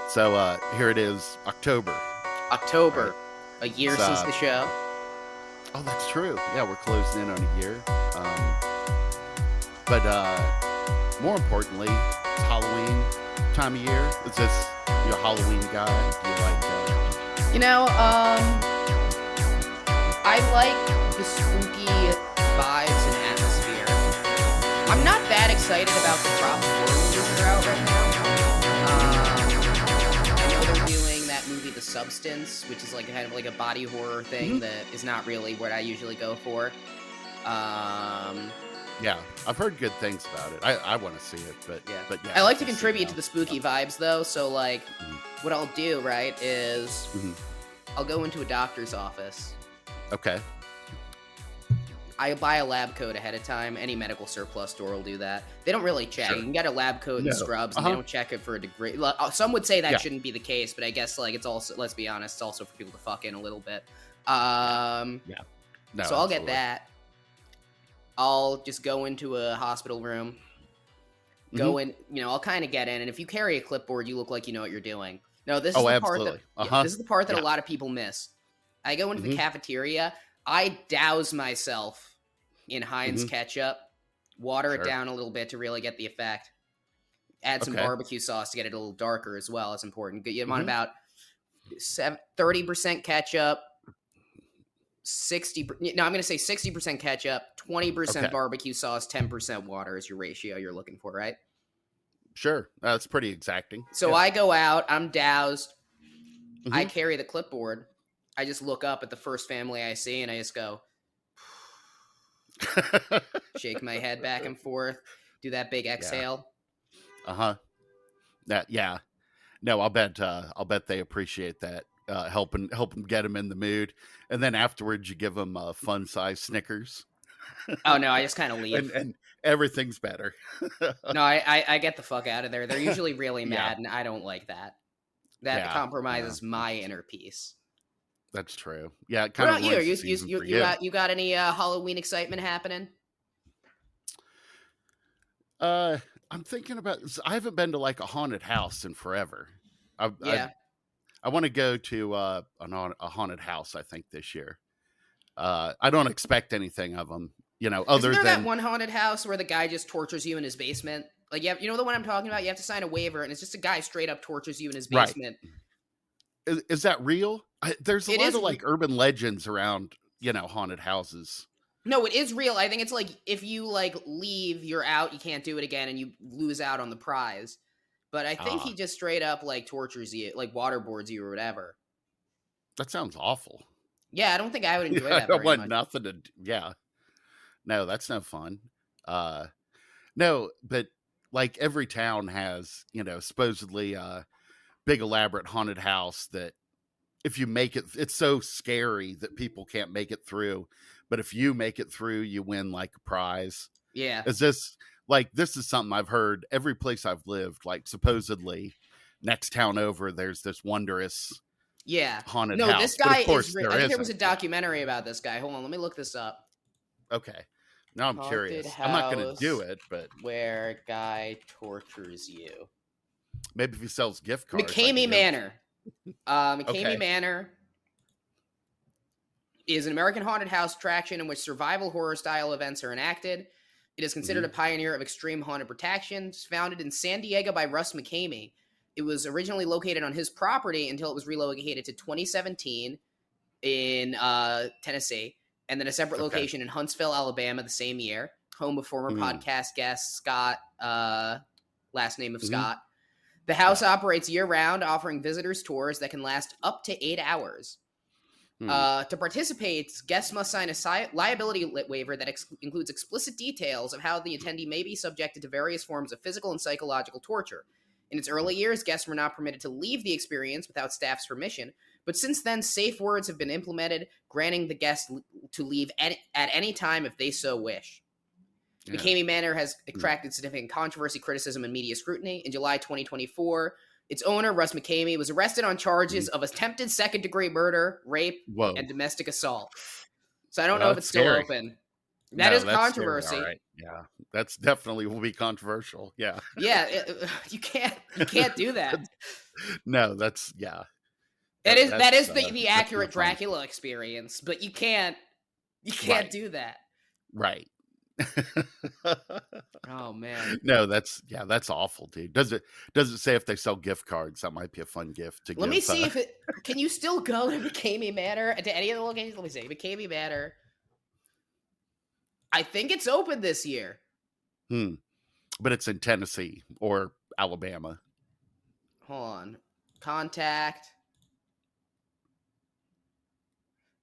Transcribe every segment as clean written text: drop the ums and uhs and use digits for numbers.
So here it is, October. Right? October, a year It's, since the show. oh, that's true. Yeah, we're closing in on a year. But more importantly, it's Halloween time of year. Is this your Halloween guy? Do you like? You know, I like the spooky vibes and atmosphere. I'm not that excited about the drop of horror movies that are out right now. I know they're doing that movie, The Substance, which is like kind of like a body horror thing that is not really what I usually go for. Yeah, I've heard good things about it. I want to see it, but Yeah. yeah, I like to just, contribute to the spooky vibes though, so like what I'll do, right, is Mhm. I'll go into a doctor's office. Okay. I buy a lab coat ahead of time. Any medical surplus store will do that. They don't really check. Sure. You can get a lab coat and No. scrubs, and they don't check it for a degree. Some would say that Yeah. shouldn't be the case, but I guess like it's also, let's be honest, it's also for people to fuck in a little bit. Yeah. No, So I'll get absolutely. that. I'll just go into a hospital room. Go in, I'll kind of get in, and if you carry a clipboard, you look like you know what you're doing. No, this is Oh, the part absolutely. that this is the part that Yeah. a lot of people miss. I go into the cafeteria. I douse myself in Heinz ketchup, water it Sure. down a little bit to really get the effect. Add some Okay. barbecue sauce to get it a little darker as well. It's important. You want about 30% ketchup, 60. No, I'm going to say 60% ketchup, 20% Okay. barbecue sauce, 10% water is your ratio you're looking for, right? Sure. That's pretty exacting. So Yeah. I go out, I'm doused, I carry the clipboard, I just look up at the first family I see and I just go, shake my head back and forth, do that big exhale. Yeah. No, I'll bet they appreciate that. Helping get them in the mood, and then afterwards you give them fun size Snickers. Oh no, I just kind of leave. and everything's better. No, I get the fuck out of there. They're usually really Yeah. mad, and I don't like that. That Yeah, compromises my inner peace. That's true. Yeah, it What kind of about you? ruins the season for you. You got any Halloween excitement happening? I'm thinking about. I haven't been to like a haunted house in forever. I want to go to a haunted house. I think this year. I don't expect anything of them. Other Isn't there than that one haunted house where the guy just tortures you in his basement? Like, you know the one I'm talking about? You have to sign a waiver, and it's just a guy straight up tortures you in his Right. basement. Is that real? There's a It lot is of like urban legends around, haunted houses. No, it is real. I think it's like if you like leave, you're out, you can't do it again, and you lose out on the prize. But I think he just straight up like tortures you, like waterboards you or whatever. That sounds awful. Yeah, I don't think I would enjoy I that don't very want much. nothing to. Yeah, no, that's no fun. No, but like every town has, supposedly big elaborate haunted house that if you make it, it's so scary that people can't make it through. But if you make it through, you win like a prize. Yeah. Is this is something I've heard every place I've lived, like supposedly next town over, there's this wondrous haunted house. No, this guy of course is. there I think there was a isn't. documentary about this guy. Hold on, let me look this up. Okay. Now I'm Haunted curious. I'm not going to do house it, but where guy tortures you. maybe if he sells gift cards. McCamey Manor. McCamey Okay. Manor is an American haunted house attraction in which survival horror style events are enacted. It is considered a pioneer of extreme haunted protections. Founded in San Diego by Russ McCamey, it was originally located on his property until it was relocated to 2017 in Tennessee, and then a separate location in Huntsville, Alabama the same year, home of former podcast guest Scott, last name of Scott. The house operates year-round, offering visitors tours that can last up to 8 hours. To participate, guests must sign a liability waiver that includes explicit details of how the attendee may be subjected to various forms of physical and psychological torture. In its early years, guests were not permitted to leave the experience without staff's permission, but since then, safe words have been implemented, granting the guests to leave at any time if they so wish. Yeah. McCamey Manor has attracted significant controversy, criticism, and media scrutiny. In July 2024, its owner, Russ McCamey, was arrested on charges of attempted second-degree murder, rape, and domestic assault. So I don't know if it's still open. That is controversy. Right. Yeah, that's definitely will be controversial. Yeah. Yeah, you can't do that. No, that's yeah. That is the That's no accurate fun. Dracula experience, but you can't Right. do that. Right. Oh man. No, that's awful, dude. Does it say if they sell gift cards? That might be a fun gift to Let me give. see if it can you still go to McCamey Manor to any of the locations? Let me see. McCamey Manor. I think it's open this year. But it's in Tennessee or Alabama. Hold on. Contact.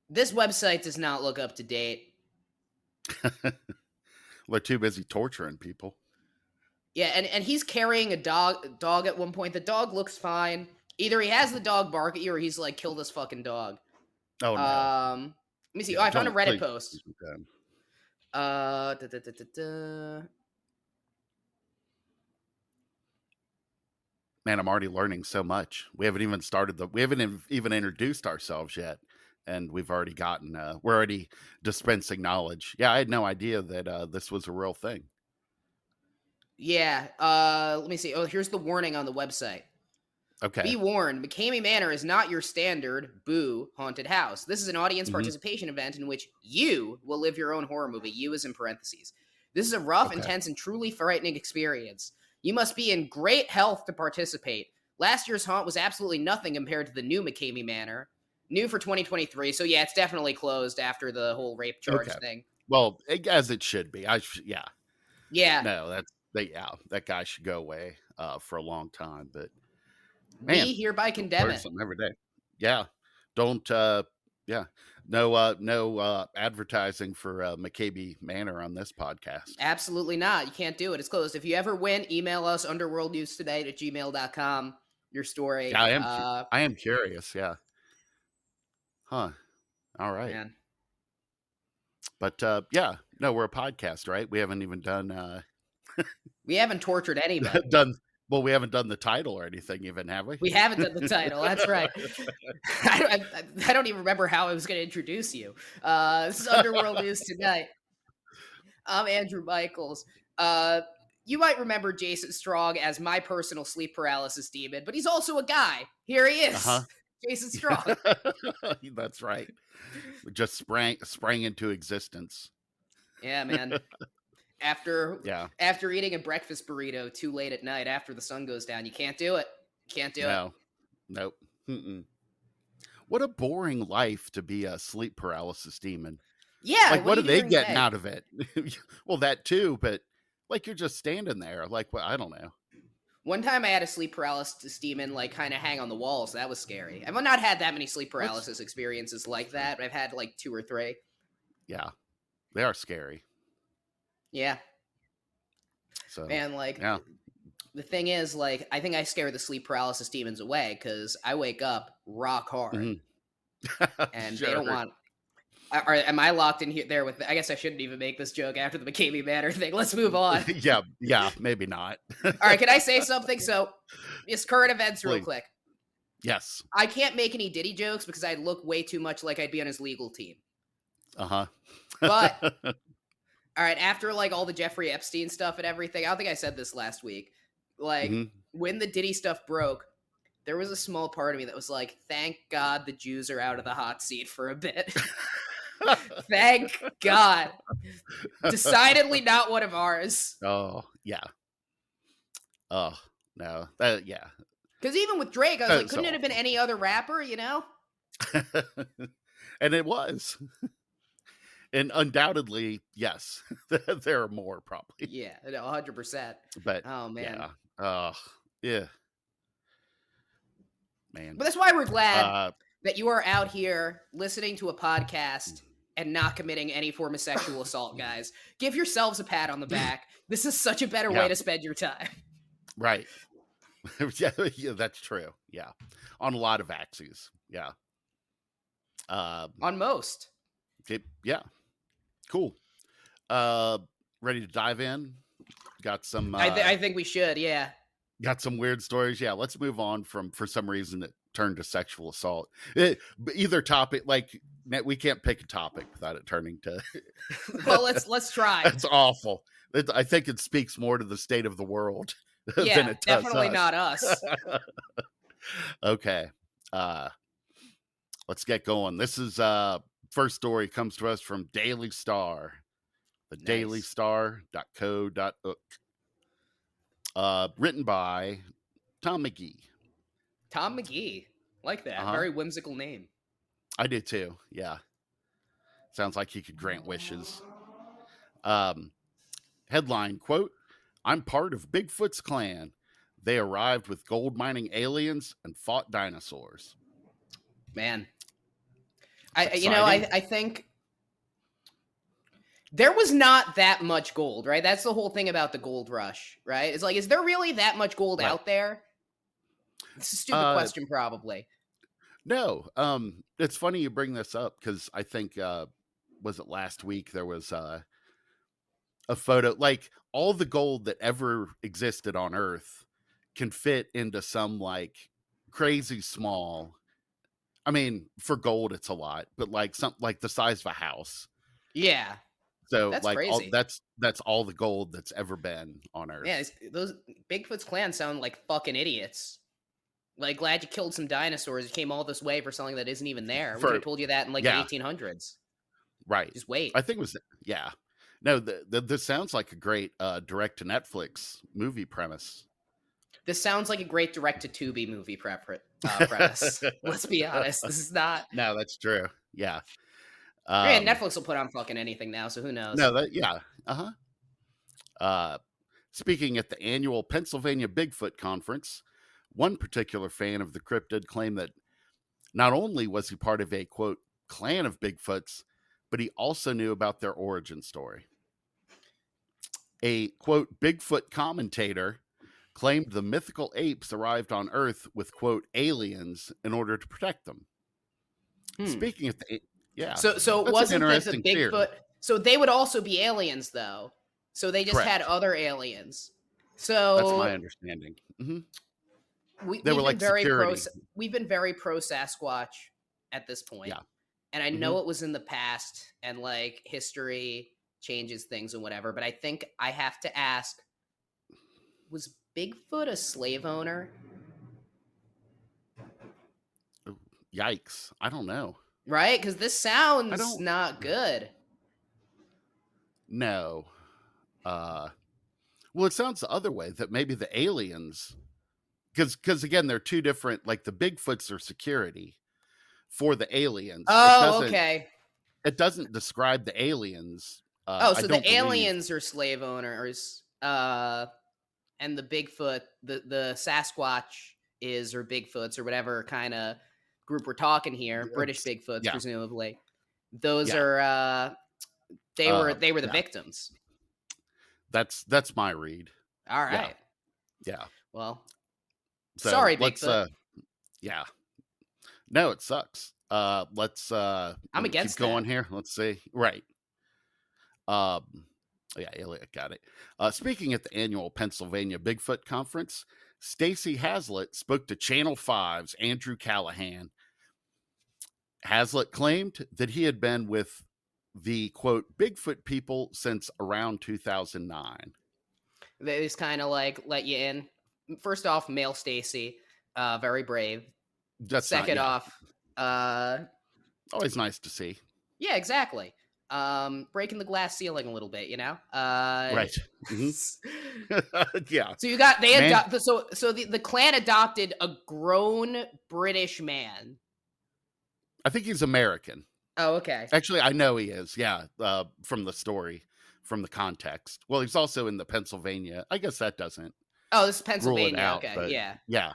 This website does not look up to date. They're too busy torturing people. Yeah, and he's carrying a dog at one point. The dog looks fine. Either he has the dog bark at you or he's like, kill this fucking dog. Oh no. Let me see. Yeah, Oh, I found a don't Reddit please. post. Okay. Man, I'm already learning so much. We haven't even introduced ourselves yet, and we've already gotten we're already dispensing knowledge. Yeah, I had no idea that this was a real thing. Yeah. Let me see. Oh, here's the warning on the website. Okay. Be warned, McCamey Manor is not your standard boo haunted house. This is an audience Mhm. participation event in which you will live your own horror movie. You is in parentheses. This is a rough, Okay. intense, and truly frightening experience. You must be in great health to participate. Last year's haunt was absolutely nothing compared to the new McCamey Manor. New for 2023. So yeah, it's definitely closed after the whole rape charge Okay. thing. Well, as it should be. Yeah. Yeah. No, that guy should go away for a long time. But man, We hereby condemn learn it. something every day. Yeah. Don't yeah. No advertising for McCamey Manor on this podcast. Absolutely not. You can't do it. It's closed. If you ever win, email us underworldnewstonight@gmail.com. Your story. Yeah, I am curious. Yeah. Huh. All right. Man. But yeah, no, we're a podcast, right? We haven't even done We haven't tortured anybody. we haven't done the title or anything even, have we? We haven't done the title. That's right. I don't even remember how I was going to introduce you. This is Underworld News Tonight. I'm Andrew Michaels. You might remember Jason Strong as my personal sleep paralysis demon, but he's also a guy. Here he is. Uh-huh. Jason Strong. That's right. We just sprang into existence. Yeah, man. After Yeah. eating a breakfast burrito too late at night after the sun goes down, you can't do it. Can't do it. No. Nope. Mm-mm. What a boring life to be a sleep paralysis demon. Yeah. Like, what are they getting day? out of it? Well, that too, but like you're just standing there. Like, well, I don't know. One time I had a sleep paralysis demon like kind of hang on the walls. That was scary. I've not had that many sleep paralysis experiences like that, but I've had like 2 or 3. Yeah. They are scary. Yeah. So, man, like, yeah. The thing is, like, I think I scare the sleep paralysis demons away because I wake up rock hard, and Sure. they don't want. Am I locked in here there with? I guess I shouldn't even make this joke after the McCamey Manor thing. Let's move on. yeah, maybe not. All right, can I say something? So, just current events, real Please. quick. Yes. I can't make any Diddy jokes because I'd look way too much like I'd be on his legal team. Uh-huh. But all right, after like all the Jeffrey Epstein stuff and everything, I don't think I said this last week. Like, when the Diddy stuff broke, there was a small part of me that was like, thank God the Jews are out of the hot seat for a bit. Thank God. Decidedly not one of ours. Oh, yeah. Oh, no. Yeah. Because even with Drake, I was like, couldn't it awful. have been any other rapper, you know? And it was. And undoubtedly, yes, there are more probably. Yeah, 100%. But oh man, yeah, man. But that's why we're glad that you are out here listening to a podcast and not committing any form of sexual assault, guys. Give yourselves a pat on the back. This is such a better way to spend your time. Right. yeah, that's true. Yeah, on a lot of axes. Yeah. On most. Yeah. Cool. Ready to dive in? Got some. I think we should. Yeah. Got some weird stories. Yeah. Let's move on from. For some reason, it turned to sexual assault. Either topic, like we can't pick a topic without it turning to. Well, let's try. That's awful. I think it speaks more to the state of the world yeah, than it does definitely us. not us. Okay. Uh, let's get going. This is first story comes to us from Daily Star, the Nice. dailystar.co.uk. Written by Tom McGee. Tom McGee. Like that. Uh-huh. Very whimsical name. I do too. Yeah. Sounds like he could grant wishes. Um, Headline quote, I'm part of Bigfoot's clan. They arrived with gold mining aliens and fought dinosaurs. Man. It's exciting. I think there was not that much gold, right? That's the whole thing about the gold rush, right? It's like, is there really that much gold Right. out there? It's a stupid Uh, question, probably. no. It's funny you bring this up because I think was it last week there was a photo like all the gold that ever existed on Earth can fit into some like crazy small. I mean, for gold it's a lot, but like some like the size of a house. Yeah, So that's like all crazy. that's all the gold that's ever been on Yeah, Earth. those Bigfoot's clan sound like fucking idiots. Like, glad you killed some dinosaurs. You came all this way for something that isn't even there. We could For have told you that in like the yeah, 1800s. right. Just wait. I think it was yeah. No, this sounds like a great direct to Netflix movie premise. This sounds like a great direct-to-Tubi movie premise. Let's be honest. This is not. No, that's true. Yeah. Man, Netflix will put on fucking anything now, so who knows? No, that yeah. Uh-huh. Speaking at the annual Pennsylvania Bigfoot Conference, one particular fan of the cryptid claimed that not only was he part of a quote clan of Bigfoots, but he also knew about their origin story. A quote Bigfoot commentator claimed the mythical apes arrived on Earth with quote aliens in order to protect them. Speaking of the yeah, So that's an wasn't the interesting theory. Bigfoot? So they would also be aliens, though. So they just had Correct. other aliens. That's my So understanding. Mm-hmm. we, They were we've been like very pro. security. We've been very pro Sasquatch at this point, Yeah. and I Mm-hmm. know it was in the past, and like history changes things and whatever. But I think I have to ask: was Bigfoot a slave owner? Yikes! I don't know. Right? Because this I sounds don't not good. know. Well, it sounds the other way that maybe the aliens, because again, they're two different. Like the Bigfoots are security for the aliens. Oh, okay. It doesn't describe the aliens. Oh, I so don't the believe. aliens are slave owners, and the Bigfoot, the Sasquatch is, or Bigfoots, or whatever kind of group we're talking here, British Bigfoots, Yeah. presumably. Those Yeah. are they were the Yeah. victims. That's my read. All right. Yeah. Well, So sorry, let's Bigfoot. yeah. No, it sucks. Let's I'm keep against going that. here. Let's see. Right. Yeah, Elliot got it. Speaking at the annual Pennsylvania Bigfoot Conference, Stacy Hazlitt spoke to Channel 5's Andrew Callahan. Hazlitt claimed that he had been with the quote Bigfoot people since around 2009. They just kind of like let you in. First off, male Stacy, very brave. That's Second not, yeah. off, Always nice to see. yeah, exactly. Breaking the glass ceiling a little bit, you know. Right. Mm-hmm. Yeah. So you got they adopted. So the clan adopted a grown British man. I think he's American. Oh, okay. Actually, I know he is. Yeah, from the story, from the context. Well, he's also in the Pennsylvania. I guess that doesn't Oh, this is rule it Pennsylvania. out. Okay, But yeah. yeah,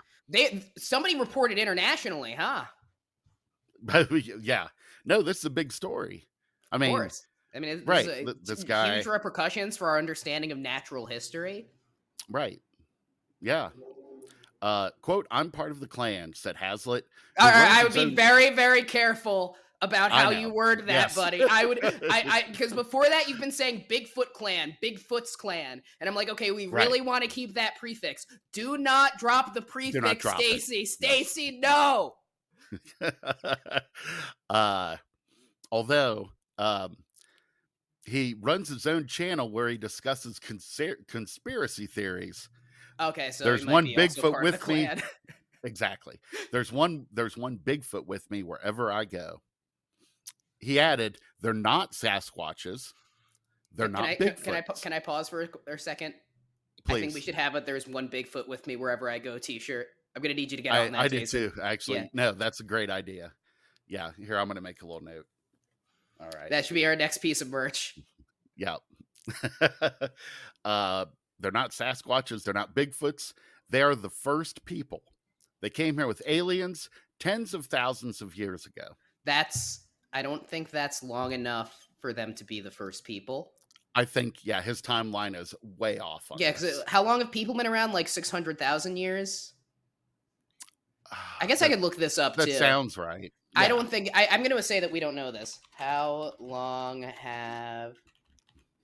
Somebody reported internationally, huh? yeah. No, this is a big story. I Of mean, course. I mean, right? This This guy, huge repercussions for our understanding of natural history. right? Yeah. Quote: I'm part of the clan," said Hazlitt. All right, I would be very, very careful about how you word that, yes. buddy. Because before that, you've been saying Bigfoot clan, Bigfoot's clan, and I'm like, okay, we really want to keep that prefix. Do not drop the prefix, Stacy. Stacy, no. Although he runs his own channel where he discusses conspiracy theories. Okay, so there's one Bigfoot with me. exactly. There's one Bigfoot with me wherever I go. He added, they're not Sasquatches. They're not Bigfoots. Can I pause for a second? I think we Please. should have a "There's one Bigfoot with me wherever I go" T-shirt. I'm gonna need you to get on I that, did Jason. too, Yeah, actually. No, that's a great idea. Yeah, here, I'm going to make a little note. All right. that should be our next piece of merch. Yeah. uh, they're not Sasquatches. They're not Bigfoots. They are the first people. They came here with aliens tens of thousands of years ago. I don't think that's long enough for them to be the first people. I think, yeah, his timeline is way off on Yeah, this. because how long have people been around? Like 600,000 years? I guess I could look this up That too. sounds right. I Yeah. don't think I'm going to say that we don't know this. How long have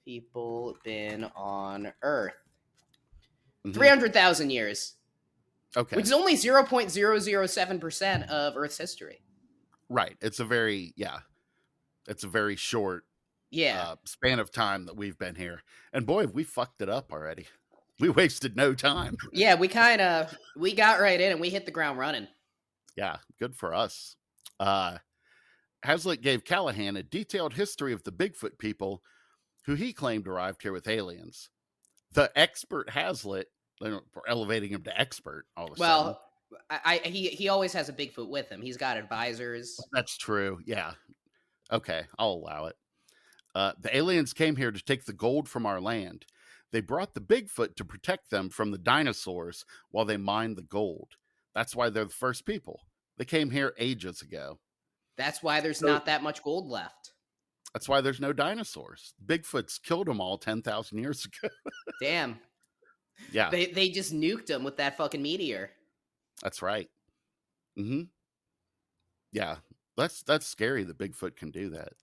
people been on Earth? Mhm. 300,000 years, Okay. which is only 0.007% of Earth's history. Right. It's a very short Yeah. span of time that we've been here. And boy, we fucked it up already. We wasted no time. Yeah, we got right in and we hit the ground running. Yeah, good for us. Hazlitt gave Callahan a detailed history of the Bigfoot people who he claimed arrived here with aliens. The expert Hazlitt, we're elevating him to expert all of a sudden. Well, he always has a Bigfoot with him. He's got advisors. That's true. Yeah. Okay, I'll allow it. The aliens came here to take the gold from our land. They brought the Bigfoot to protect them from the dinosaurs while they mined the gold. That's why they're the first people. They came here ages ago. That's why there's not that much gold left. That's why there's no dinosaurs. Bigfoot's killed them all 10,000 years ago. Damn. Yeah. They just nuked them with that fucking meteor. That's right. Mm-hmm. Yeah. That's scary that Bigfoot can do that.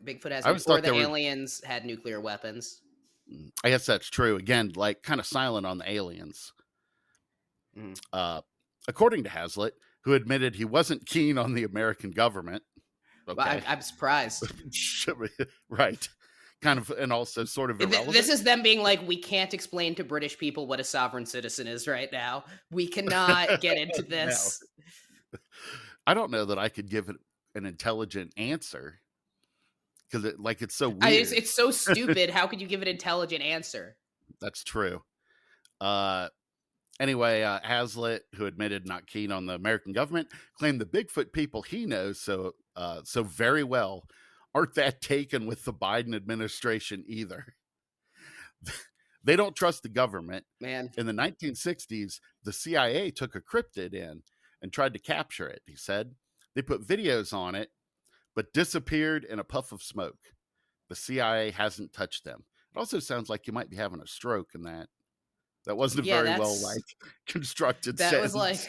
Bigfoot has, or the aliens had nuclear weapons. I guess that's true. Again, like kind of silent on the aliens. According to Hazlitt, who admitted he wasn't keen on the American government. Okay. Well, I'm surprised. Right. Kind of, and also sort of irrelevant. This is them being like, we can't explain to British people what a sovereign citizen is right now. We cannot get into this. No. I don't know that I could give it an intelligent answer because it's so weird. It's so stupid. How could you give an intelligent answer? That's true. Anyway, Hazlitt, who admitted not keen on the American government, claimed the Bigfoot people he knows so very well aren't that taken with the Biden administration either. They don't trust the government. Man. In the 1960s, the CIA took a cryptid in and tried to capture it, he said. They put videos on it, but disappeared in a puff of smoke. The CIA hasn't touched them. It also sounds like you might be having a stroke in that. That wasn't a very well constructed sentence. That was like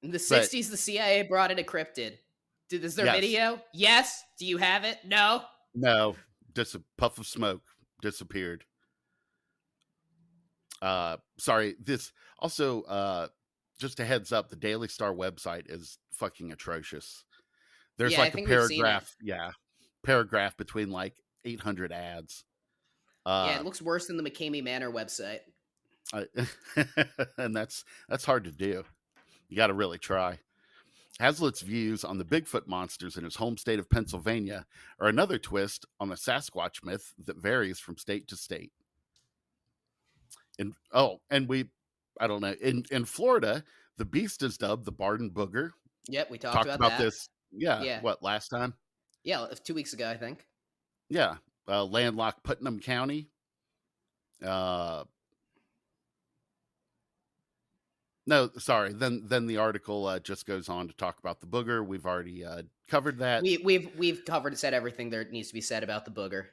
in the 60s, the CIA brought in a cryptid. Is there video? Yes. Do you have it? No. No. Just a puff of smoke. Disappeared. Sorry. This also, just a heads up, the Daily Star website is fucking atrocious. There's like a paragraph. Yeah. Paragraph between like 800 ads. It looks worse than the McCamey Manor website. And that's hard to do. You got to really try. Hazlitt's views on the Bigfoot monsters in his home state of Pennsylvania are another twist on the Sasquatch myth that varies from state to state. I don't know. In Florida, the beast is dubbed the Barden Booger. Yep, we talked about that. This. Yeah. What, last time? Yeah, 2 weeks ago, I think. Yeah. Landlocked Putnam County. No, sorry. Then the article just goes on to talk about the booger. We've already covered that. We've said everything there needs to be said about the booger.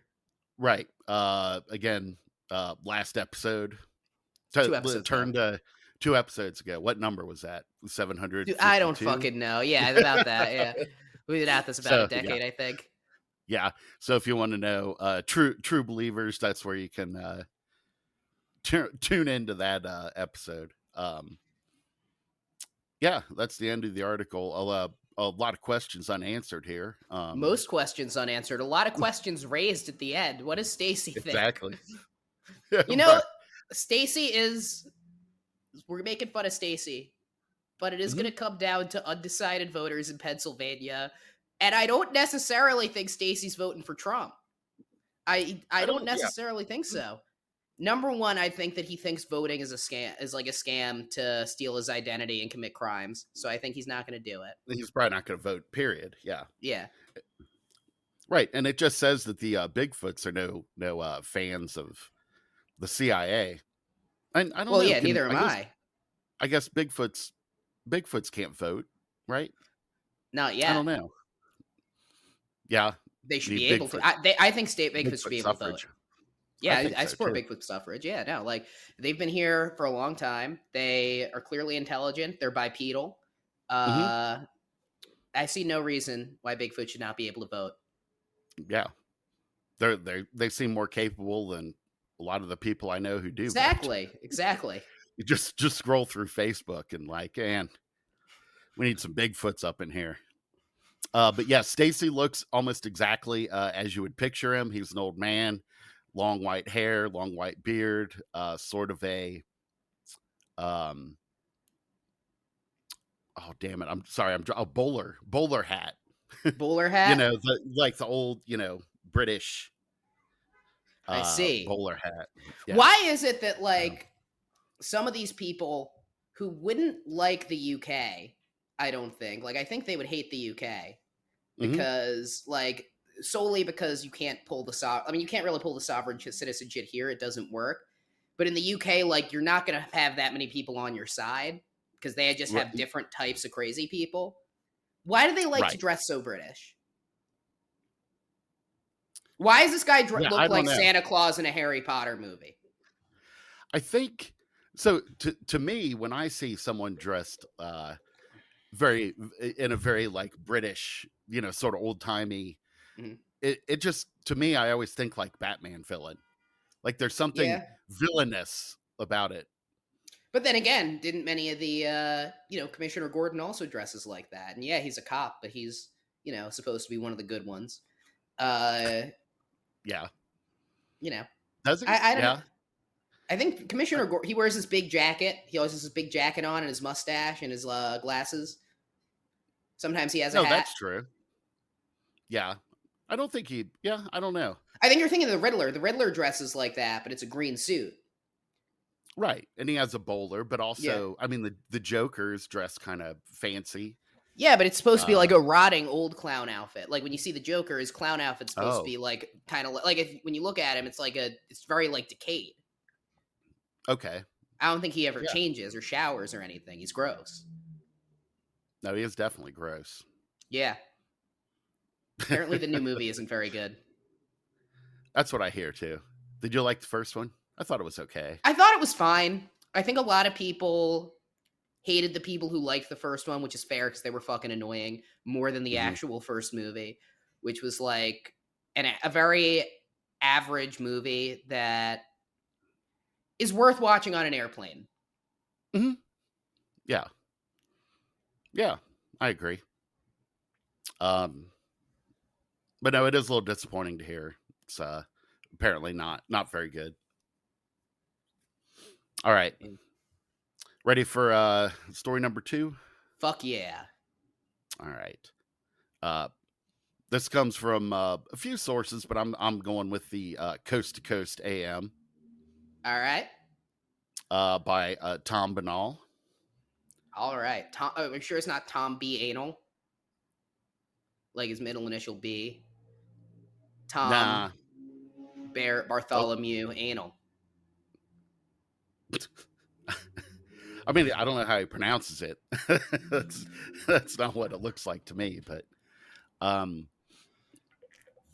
Right. Again, last episode. 2 episodes. Turned to 2 episodes ago. What number was that? 700. I don't fucking know. Yeah, about that. Yeah, we've been at this about a decade, I think. Yeah. So if you want to know true believers, that's where you can tune into that episode. Yeah, that's the end of the article. A lot of questions unanswered here. Most questions unanswered. A lot of questions raised at the end. What does Stacy think? Exactly. You know, Stacy is we're making fun of Stacey, but it is Mhm. going to come down to undecided voters in Pennsylvania. And I don't necessarily think Stacey's voting for Trump. I I don't don't. Yeah. necessarily think so. Number one, I think that he thinks voting is a scam, is like a scam to steal his identity and commit crimes. So I think he's not going to do it. He's probably not going to vote. Period. Yeah. Yeah. Right. And it just says that the Bigfoots are no fans of the CIA. And I don't Well, know. yeah, neither am I guess Bigfoots can't vote, right? Not I don't yet. know. Yeah. They should The be able to. Bigfoot I think state Bigfoot should Bigfoot be able to vote. suffrage. I Yeah, think I so support too. Bigfoot suffrage. Yeah, no, like they've been here for a long time. They are clearly intelligent. They're bipedal. Hmm. I see no reason why Bigfoot should not be able to vote. Yeah. They seem more capable than a lot of the people I know who do vote. Exactly. You just scroll through Facebook and like, and we need some Bigfoots up in here. But yeah, Stacy looks almost exactly as you would picture him. He's an old man, long white hair, long white beard, sort of a oh damn it, I'm sorry, a bowler hat. Bowler hat. The old British I see. bowler hat. Yeah. Why is it that Um, like some of these people who wouldn't like the UK, I don't think, like I think they would hate the UK mhm. because like solely because you can't pull the I mean you can't really pull the sovereign citizen shit here, it doesn't work. But in the UK, like you're not going to have that many people on your side because they just have Right. different types of crazy people. Why do they like to Right. dress so British? Why does this guy Yeah, I look don't like know. Santa Claus in a Harry Potter movie? I think so. To me, when I see someone dressed very in a very like British, sort of old timey, Mhm. it just to me, I always think like Batman villain. Like there's something Yeah. villainous about it. But then again, didn't many of the Commissioner Gordon also dresses like that? And yeah, he's a cop, but he's supposed to be one of the good ones. Uh, Yeah. you know, Does he? I don't know. Yeah. I think Commissioner Gordon, he wears this big jacket. He always has this big jacket on and his mustache and his glasses. Sometimes he has a No, hat. that's true. Yeah. I don't think he. Yeah. I don't know. I think you're thinking of the Riddler. The Riddler dresses like that, but it's a green suit. Right. And he has a bowler, but Yeah. also, I mean, the Joker's dressed kind of fancy. Yeah, but it's supposed to be like Uh, a rotting old clown outfit. Like when you see the Joker, his clown outfit's supposed to oh, be like kind of like when you look at him, it's very like decayed. okay. I don't think he ever Yeah. changes or showers or anything. He's gross. No, he is definitely gross. Yeah. Apparently the new movie isn't very good. That's what I hear too. Did you like the first one? I thought it was okay. I thought it was fine. I think a lot of people hated the people who liked the first one, which is fair because they were fucking annoying more than the Hmm. actual first movie, which was like a very average movie that is worth watching on an airplane. Hmm. Yeah. Yeah. I agree. Um, but no, it is a little disappointing to hear. It's apparently not very good. All right. Ready for story number 2? Fuck yeah. All right. This comes from a few sources, but I'm going with the Coast to Coast AM All right. by Tom Banal. All right. Tom, I'm sure it's not Tom B. Anal. Like his middle initial B. Tom Nah. Bartholomew Anal. I mean, I don't know how he pronounces it. that's not what it looks like to me. But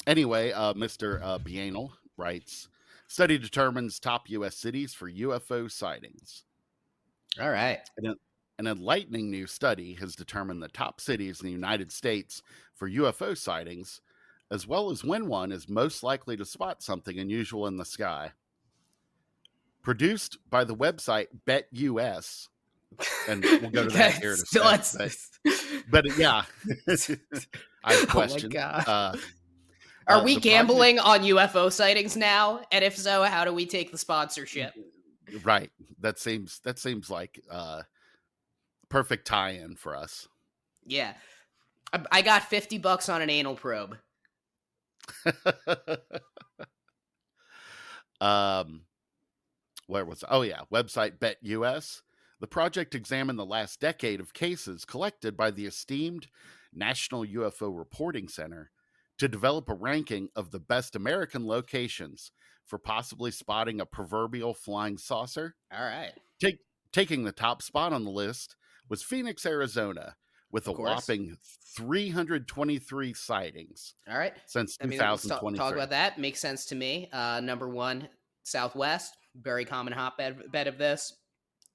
anyway, Mr. Bienal writes, study determines top U.S. cities for UFO sightings. All right. An enlightening new study has determined the top cities in the United States for UFO sightings, as well as when one is most likely to spot something unusual in the sky. Produced by the website BetUS, and we'll go to that here in a sec. But yeah, I have questions. Oh my God. Uh, Are we the gambling on UFO sightings now? And if so, how do we take the sponsorship? Right. That seems like perfect tie-in for us. Yeah. I got $50 on an anal probe. um where was oh yeah, website BetUS. The project examined the last decade of cases collected by the esteemed National UFO Reporting Center to develop a ranking of the best American locations for possibly spotting a proverbial flying saucer. All right. Take, Taking the top spot on the list was Phoenix, Arizona, with a Of course. whopping 323 sightings All right. since I mean, let's talk 2023. about that. Makes sense to me. Number one, Southwest, very common hotbed bed of this.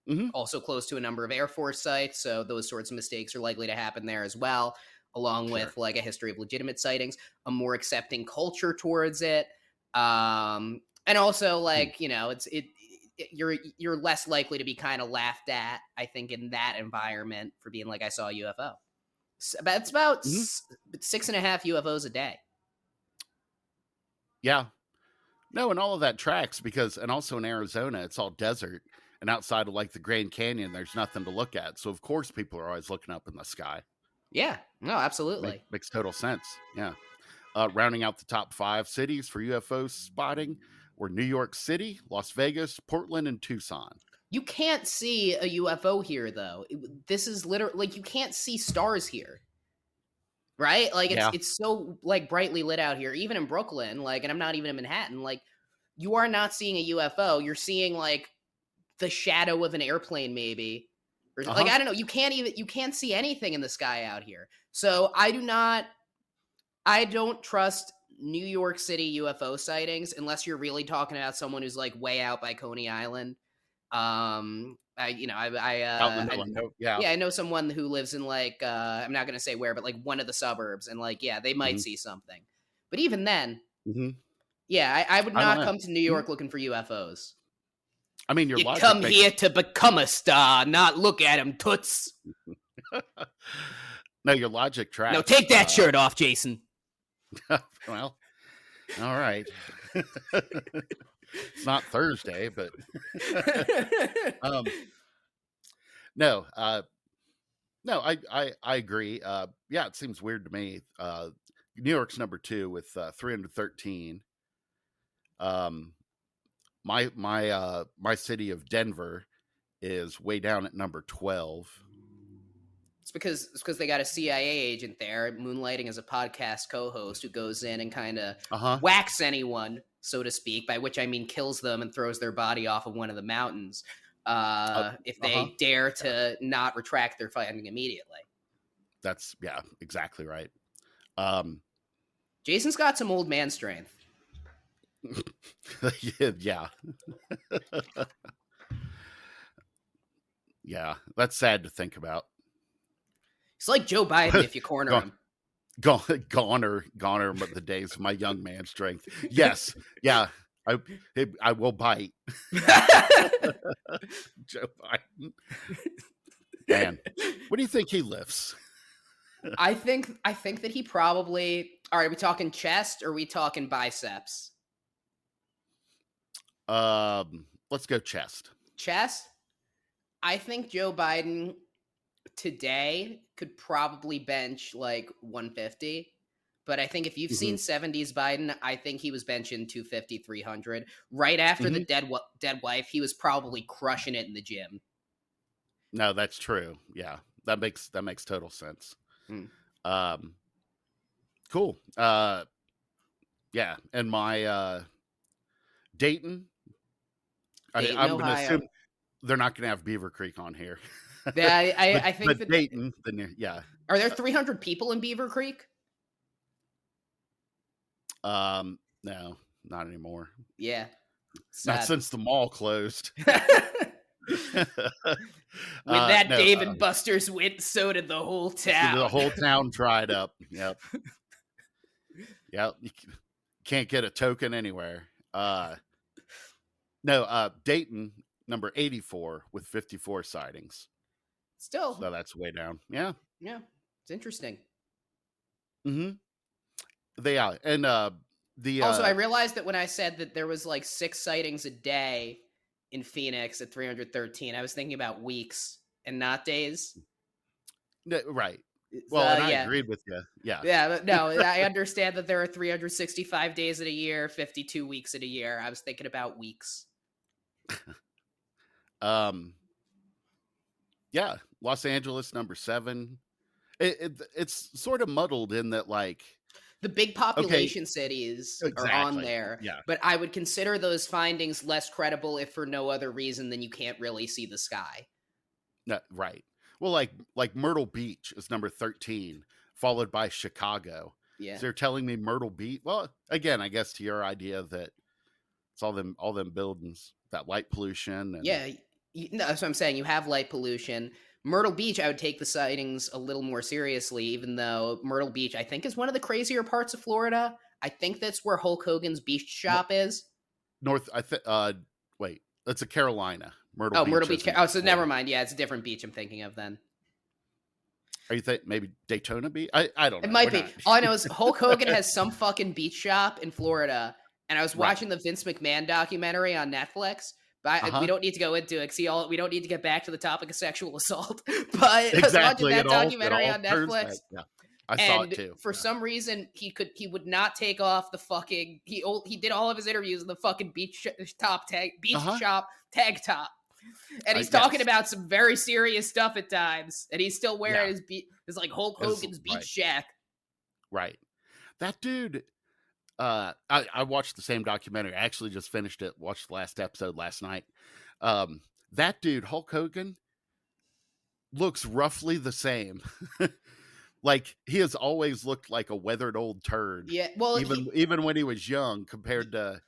Hmm. Also close to a number of Air Force sites, so those sorts of mistakes are likely to happen there as well, along with Sure. like a history of legitimate sightings, a more accepting culture towards it, and also Hmm. like you're less likely to be kind of laughed at. I think in that environment for being like I saw a UFO. It's about Hmm. 6.5 UFOs a day. Yeah. No, and all of that tracks because, and also in Arizona, it's all desert. And outside of like the Grand Canyon, there's nothing to look at. So, of course, people are always looking up in the sky. Yeah, no, absolutely. Makes total sense. Yeah. Rounding out the top 5 cities for UFO spotting were New York City, Las Vegas, Portland, and Tucson. You can't see a UFO here, though. This is literally like you can't see stars here, right? Like Yeah. it's so like brightly lit out here, even in Brooklyn. Like, and I'm not even in Manhattan. Like, you are not seeing a UFO. You're seeing like the shadow of an airplane, maybe, or Uh like huh. I don't know. You can't see anything in the sky out here. So I do not. I don't trust New York City UFO sightings unless you're really talking about someone who's like way out by Coney Island. I you know, Out in the middle of no. Yeah. yeah, I know someone who lives in like I'm not gonna say where, but like one of the suburbs, and like yeah, they might Hmm. see something. But even then, Hmm. yeah, I would I don't not know. come to New Mhm. York looking for UFOs. I mean, your You logic come makes. here to become a star, not look at him, toots. No, your logic No, tracks. take that shirt off, Jason. Well, all right. It's not Thursday, but um, no, no, I agree. Yeah, it seems weird to me. New York's number 2 with 313. Um, my city of Denver is way down at number 12. It's because they got a CIA agent there moonlighting as a podcast co-host who goes in and kind of Uh huh. whacks anyone, so to speak, by which I mean kills them and throws their body off of one of the mountains Uh if huh. they dare Yeah, to not retract their finding immediately. that's yeah, exactly right. Um, Jason's got some old man strength. yeah, yeah, that's sad to think about. He's like Joe Biden if you corner Gone, him. gone are the days of my young man strength. Yes, yeah, I I will bite. Joe Biden, man. What do you think he lifts? I think that he probably. All right, are we talking chest or are we talking biceps? Let's go chest. Chest. I think Joe Biden today could probably bench like 150. But I think if you've Hmm. seen 70s Biden, I think he was benching 250, 300. Right after the Hmm. dead wife, he was probably crushing it in the gym. No, that's true. Yeah, that makes total sense. Hmm. Um, cool. Yeah, and my Dayton. Dayton, I'm going to assume Ohio. they're not going to have Beaver Creek on here, Yeah, I think but that. Dayton. Then yeah. Are there 300 people in Beaver Creek? No, not anymore. Yeah, Not sad. since the mall closed. When that No, Dave and Buster's went, so did the whole so the town. whole town dried up. Yep. Yep. Can't get a token anywhere. No, Dayton, number 84 with 54 sightings. Still, So that's way down. Yeah. yeah, it's interesting. Hmm. They are. And the Also, I realized that when I said that there was like 6 sightings a day, in Phoenix at 313. I was thinking about weeks and not days. Right. So, Well, and I yeah. agreed with you. Yeah. Yeah, but no, I understand that there are 365 days in a year, 52 weeks in a year. I was thinking about weeks. Um. Yeah. Los Angeles, number 7. It's sort of muddled in that, like, The big okay, population cities are on exactly. there, Yeah. but I would consider those findings less credible if for no other reason than you can't really see the sky. No, right. Well, like Myrtle Beach is number 13, followed by Chicago. Yeah. So you're telling me Myrtle Beach? Well, again, I guess to your idea that it's all them buildings, that light pollution and Yeah, no, that's what I'm saying. You have light pollution. Myrtle Beach, I would take the sightings a little more seriously, even though Myrtle Beach, I think, is one of the crazier parts of Florida. I think that's where Hulk Hogan's beach no, shop is. North. Wait, that's a Carolina. Myrtle Oh, Myrtle Beach Beach. isn't Oh, so never Florida. mind. Yeah, it's a different beach I'm thinking of then. Are you think maybe Daytona Beach? I don't It know. might We're be. not. All I know is Hulk Hogan has some fucking beach shop in Florida, and I was Right. watching the Vince McMahon documentary on Netflix. But we Uh-huh. don't need to go into it. We don't need to get back to the topic of sexual assault. But I was watching Exactly. It that documentary all on turns Netflix, back. Yeah. I saw it and too. for Yeah. some reason he would not take off the fucking he did all of his interviews in the fucking beach Uh-huh. shop tag top, and he's talking Yes. about some very serious stuff at times, and he's still wearing Yeah. his like Hulk Is Hogan's beach right. shack. Right. That dude, I watched the same documentary. I actually just finished it, watched the last episode last night. That dude, Hulk Hogan, looks roughly the same. Like he has always looked like a weathered old turd, Yeah, well, even when he was young, compared to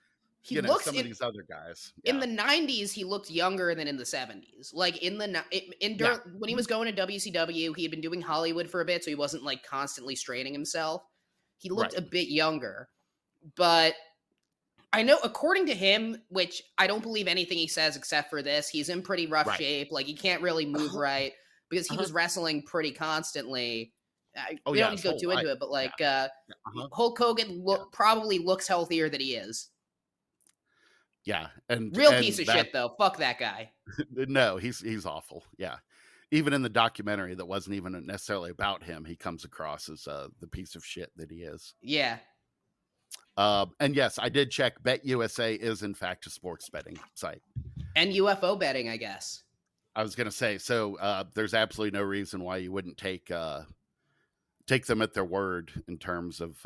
he looks some of these other guys. in Yeah. the 90s he looked younger than in the 70s. Like Yeah. when he was going to WCW, he had been doing Hollywood for a bit, so he wasn't like constantly straining himself. He looked Right. a bit younger. But I know, according to him, which I don't believe anything he says except for this, he's in pretty rough Right. shape. Like he can't really move right because he Uh-huh. was wrestling pretty constantly. Oh We yeah, don't need his to go whole too life. into it, but Yeah. like Uh-huh. Hulk Hogan Yeah. probably looks healthier than he is. Yeah. And Real piece of that shit though. Fuck that guy. no, he's awful. Yeah. Even in the documentary that wasn't even necessarily about him, he comes across as the piece of shit that he is. Yeah. And yes, I did check. Bet USA is in fact a sports betting site. And UFO betting, I guess. I was going to say, so there's absolutely no reason why you wouldn't take them at their word in terms of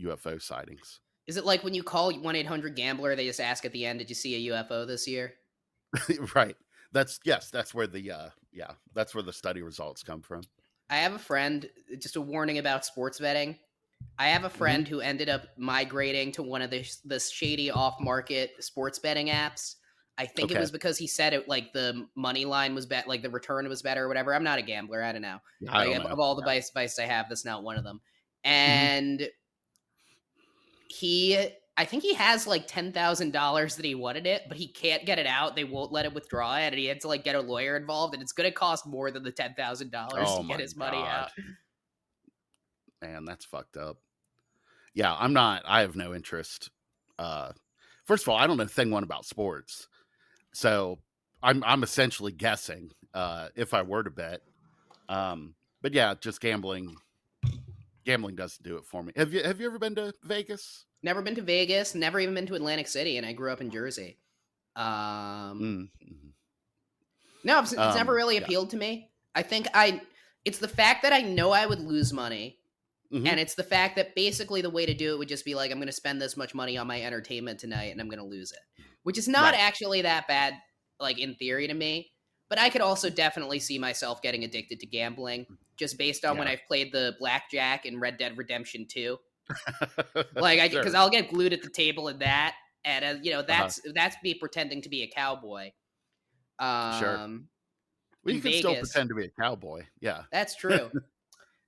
UFO sightings. Is it like when you call 1-800-GAMBLER, they just ask at the end, did you see a UFO this year? Right. That's where that's where the study results come from. I have a friend, just a warning about sports betting. I have a friend who ended up migrating to one of the shady off-market sports betting apps. I think it was because he said it like the money line was like the return was better or whatever. I'm not a gambler. I don't know. Yeah, I Like, don't know. of all the vice I have, that's not one of them. And I think he has like $10,000 that he wanted it, but he can't get it out. They won't let him withdraw it, and he had to like get a lawyer involved, and it's going to cost more than the $10,000 to get his money out. Man, that's fucked up. Yeah, I have no interest. First of all, I don't know a thing one about sports. So I'm essentially guessing if I were to bet. But yeah, just gambling doesn't do it for me. Have you ever been to Vegas? Never been to Vegas, never even been to Atlantic City, and I grew up in Jersey. No, it's never really appealed to me. I think it's the fact that I know I would lose money. And it's the fact that basically the way to do it would just be like, I'm going to spend this much money on my entertainment tonight and I'm going to lose it, which is not actually that bad, like in theory to me. But I could also definitely see myself getting addicted to gambling just based on when I've played the blackjack in Red Dead Redemption 2. Like, because I'll get glued at the table in that. And, that's me pretending to be a cowboy. Sure. Well, you can still pretend to be a cowboy. Yeah. That's true.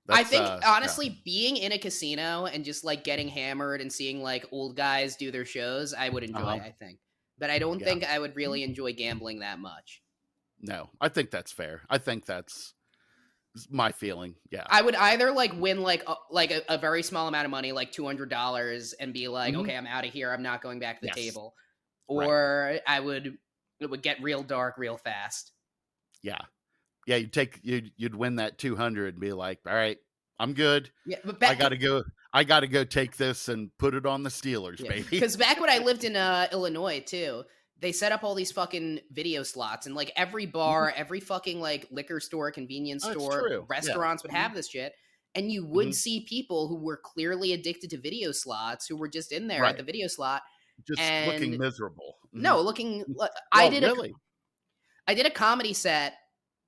I think, honestly, being in a casino and just, like, getting hammered and seeing, like, old guys do their shows, I would enjoy, I think. But I don't think I would really enjoy gambling that much. No, I think that's fair. I think that's my feeling, yeah. I would either, like, win, like a very small amount of money, like $200, and be like, okay, I'm out of here. I'm not going back to the table. Or I would It would get real dark real fast. Yeah. Yeah, you'd win that 200 and be like, "All right, I'm good. Yeah, but I back got to go take this and put it on the Steelers, yeah, baby." because back when I lived in Illinois too, they set up all these fucking video slots, and like every Mhm. bar, every fucking like liquor store, convenience Oh, it's store, true. Yeah. restaurants would Mhm. have this shit. And you would Mhm. see people who were clearly addicted to video slots who were just in there at Right. the video slot. Just looking And miserable. Mhm. no, looking, I Oh, did a really? I did a comedy set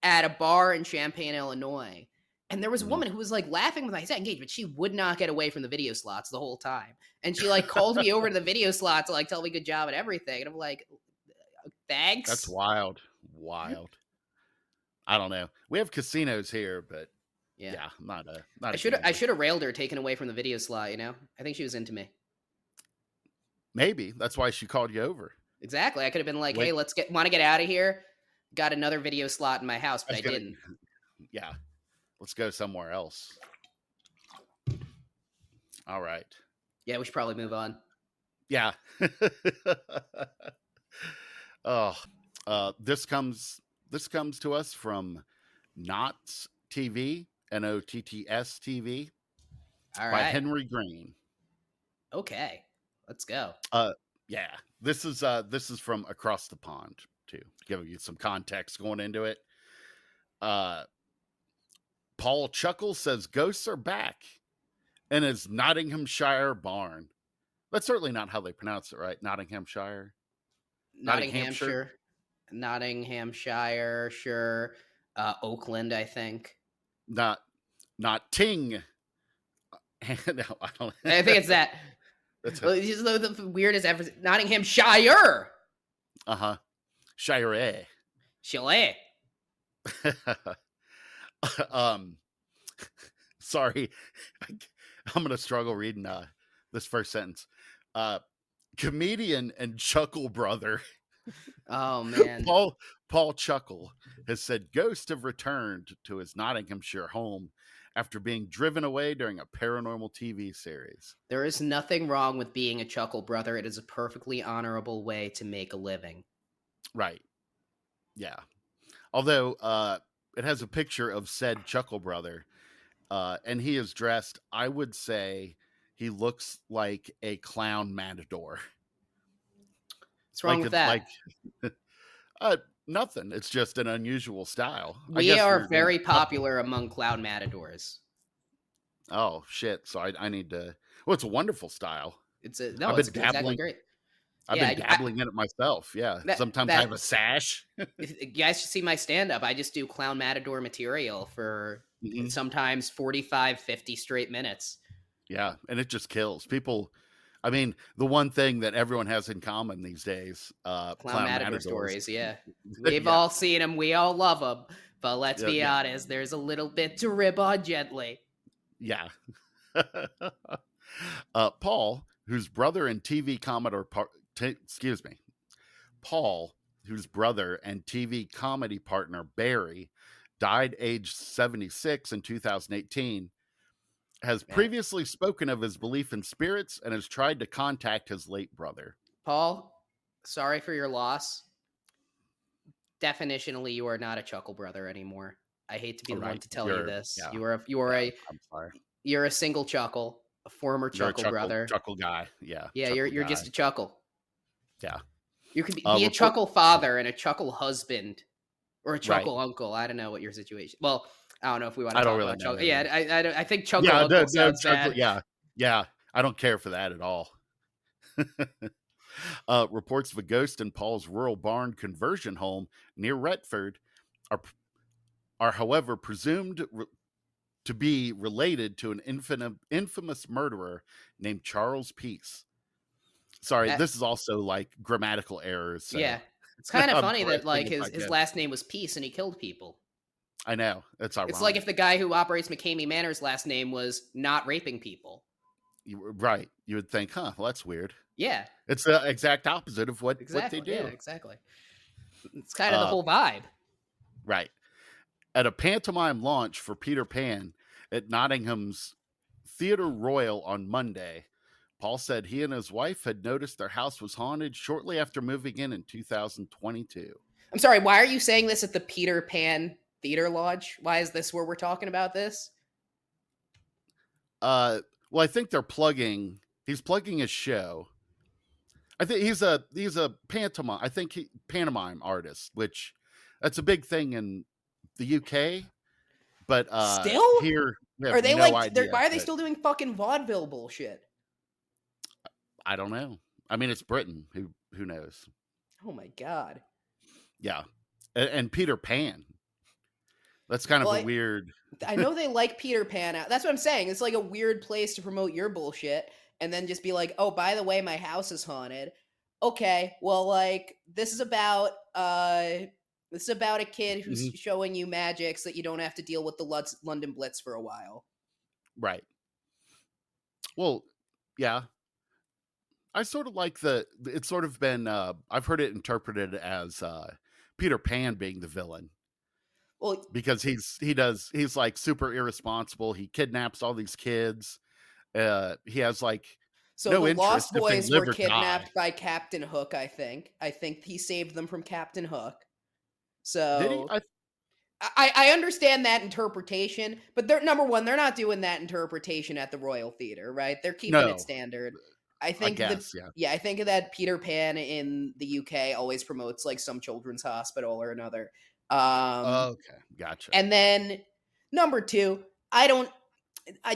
at a bar in Champaign, Illinois, and there was a Mhm. woman who was, like, laughing with my set engaged, but she would not get away from the video slots the whole time, and she, like, called me over to the video slot to, like, tell me good job and everything, and I'm like, That's "Thanks." wild. Wild. I don't know. We have casinos here, but Yeah. yeah, I'm not I a shoulda I gambler. shoulda railed her taken away from the video slot, you know? I think she was into me. Maybe that's why she called you over. Exactly, I could've been like, "Hey, Wait, let's wanna get out of here?" Got another video slot in my house, I but was I gonna. didn't. Yeah, let's go somewhere else. All right. Yeah, we should probably move on. Yeah. Oh, this comes to us from Knots TV, Notts TV, by Alright. Henry Green. Okay. Let's go. Uh, yeah, this is from across the pond too, to give you some context going into it. Uh, Paul Chuckle says ghosts are back in his Nottinghamshire barn. That's certainly not how they pronounce it, right? Nottinghamshire, Nottinghamshire, Nottinghamshire, Nottinghamshire, sure. Oakland, I think. not not Ting. No, I don't. I think it's that. That's a Well, it's just the weirdest ever. Nottinghamshire. uh-huh. Shire. Chile. um sorry. I'm gonna struggle reading this first sentence. Uh Comedian and Chuckle brother Oh man, Paul Paul Chuckle has said ghosts have returned to his Nottinghamshire home after being driven away during a paranormal TV series. there is nothing wrong with being a Chuckle brother. It is a perfectly honorable way to make a living. Right. Yeah. Although it has a picture of said Chuckle brother, and he is dressed, I would say he looks like a clown matador. What's wrong with that? Like uh nothing. It's just an unusual style. I We guess are you're gonna very popular among clown matadors. oh shit. So I need to well, it's a wonderful style. It's a I've no, been it's exactly dabbling great. I've Yeah, been dabbling in it myself. Yeah. that Sometimes I that have a sash. if you guys should see my stand up. I just do clown matador material for Mhm. sometimes 45, 50 straight minutes. Yeah, and it just kills. People I mean, the one thing that everyone has in common these days, Clown clown matador matadors. stories, yeah. We've Yeah. all seen them, we all love them. But let's Yeah, be yeah. honest, there's a little bit to rib on gently. Yeah. Paul, whose brother and TV comedy excuse me. Paul, whose brother and TV comedy partner Barry died aged 76 in 2018, has Man, previously spoken of his belief in spirits and has tried to contact his late brother. Paul, sorry for your loss. Definitionally, you are not a Chuckle brother anymore. I hate to be All the one right. to tell you this. Yeah, You are yeah, a I'm sorry. you're a single Chuckle, a former You're a Chuckle brother. chuckle guy. Yeah, Yeah, chuckle you're guy. just a Chuckle. Yeah. You could be a Report. Chuckle father and a Chuckle husband, or a Right. Chuckle uncle. I don't know what your situation. Well, I don't know if we want to I don't talk really about know Chuckle. either. Yeah, I think Chuckle Yeah, uncle no, sounds chuckle. bad. Yeah, yeah. I don't care for that at all. Reports of a ghost in Paul's rural barn conversion home near Retford are, however, presumed to be related to an infamous murderer named Charles Peace. Sorry, That this is also like grammatical errors, so yeah, it's kind of I'm funny that correcting like if I his can. last name was Peace and he killed people. I know it's It's like if ironic. the guy who operates McCamey Manor's last name was not raping people. Right? You would think, huh? Well, that's weird. Yeah, It's the exact opposite of what they exactly. Yeah, do. exactly. It's kind of the Uh, whole vibe. right. At a pantomime launch for Peter Pan at Nottingham's Theatre Royal on Monday, Paul said he and his wife had noticed their house was haunted shortly after moving in 2022. I'm sorry, why are you saying this at the Peter Pan Theater Lodge? Why is this where we're talking about this? Well, I think he's plugging his show. I think he's a pantomime. I think pantomime artist, which that's a big thing in the UK. But Still? here we Are have they no like, idea. why are they still doing fucking vaudeville bullshit? I don't know. I mean, it's Britain. Who knows? Oh my God. Yeah, and Peter Pan. That's kind of a weird. I know they like Peter Pan. That's what I'm saying. It's like a weird place to promote your bullshit, and then just be like, "Oh, by the way, my house is haunted." Okay, well, like this is about a kid who's showing you magic so that you don't have to deal with the London Blitz for a while. Right. Well, yeah. I sort of like it's sort of been, I've heard it interpreted as Peter Pan being the villain. Well, because he's like super irresponsible. He kidnaps all these kids. He has like no the interest Lost Boys were or kidnapped by Captain Hook. I think he saved them from Captain Hook. So did he? I understand that interpretation, but they're not doing that interpretation at the Royal Theater, right? They're keeping it standard. I think I think that Peter Pan in the UK always promotes like some children's hospital or another. Okay, gotcha. And then number two,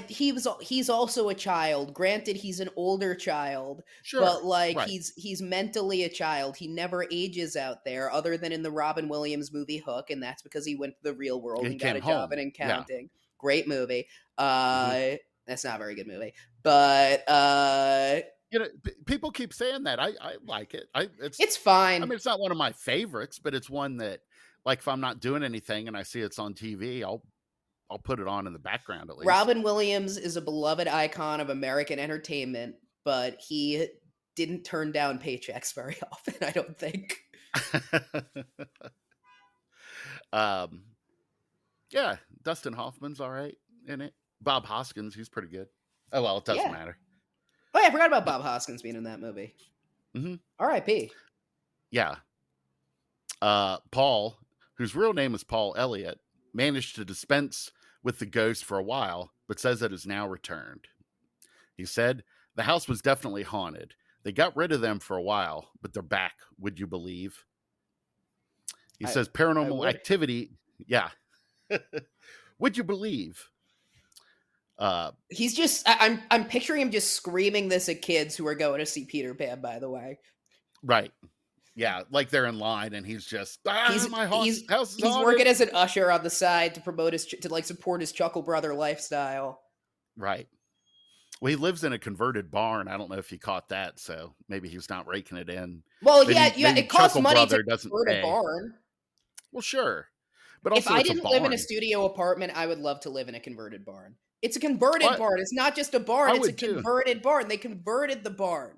he's also a child. Granted, he's an older child, but like right. he's mentally a child. He never ages out there, other than in the Robin Williams movie Hook, and that's because he went to the real world and got a job in accounting. Yeah. Great movie. That's not a very good movie, but people keep saying that. I like it. It's fine. I mean, it's not one of my favorites, but it's one that, like, if I'm not doing anything and I see it's on TV, I'll put it on in the background at least. Robin Williams is a beloved icon of American entertainment, but he didn't turn down paychecks very often, I don't think. Yeah, Dustin Hoffman's all right in it. Bob Hoskins, he's pretty good. Oh, well, it doesn't matter. Oh, yeah, I forgot about Bob Hoskins being in that movie. R.I.P. Yeah. Paul, whose real name is Paul Elliott, managed to dispense with the ghost for a while, but says it is now returned. He said, "The house was definitely haunted. They got rid of them for a while, but they're back. Would you believe?" He says paranormal activity. Yeah. Would you believe? He's just, I'm picturing him just screaming this at kids who are going to see Peter Pan, by the way. Right. Yeah, like they're in line, and he's just my house is he's working as an usher on the side to promote support his Chuckle Brother lifestyle. Right. Well, he lives in a converted barn. I don't know if you caught that, so maybe he's not raking it in. Well, maybe it costs money to convert a barn. Well, sure, but also if I didn't live in a studio apartment, I would love to live in a converted barn. It's a converted barn. It's not just a barn. It's a converted barn. They converted the barn.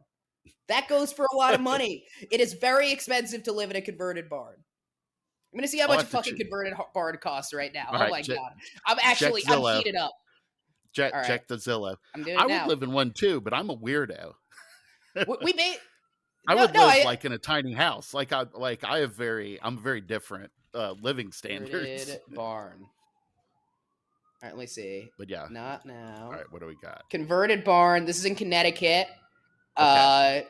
That goes for a lot of money. It is very expensive to live in a converted barn. I'm going to see how much a fucking converted barn costs right now. Oh my God. I'm heated up. Check the Zillow. I would live in one too, but I'm a weirdo. I would live like in a tiny house. I'm very different living standards. Converted barn. All right, let me see. But yeah. Not now. All right, what do we got? Converted barn. This is in Connecticut. Okay.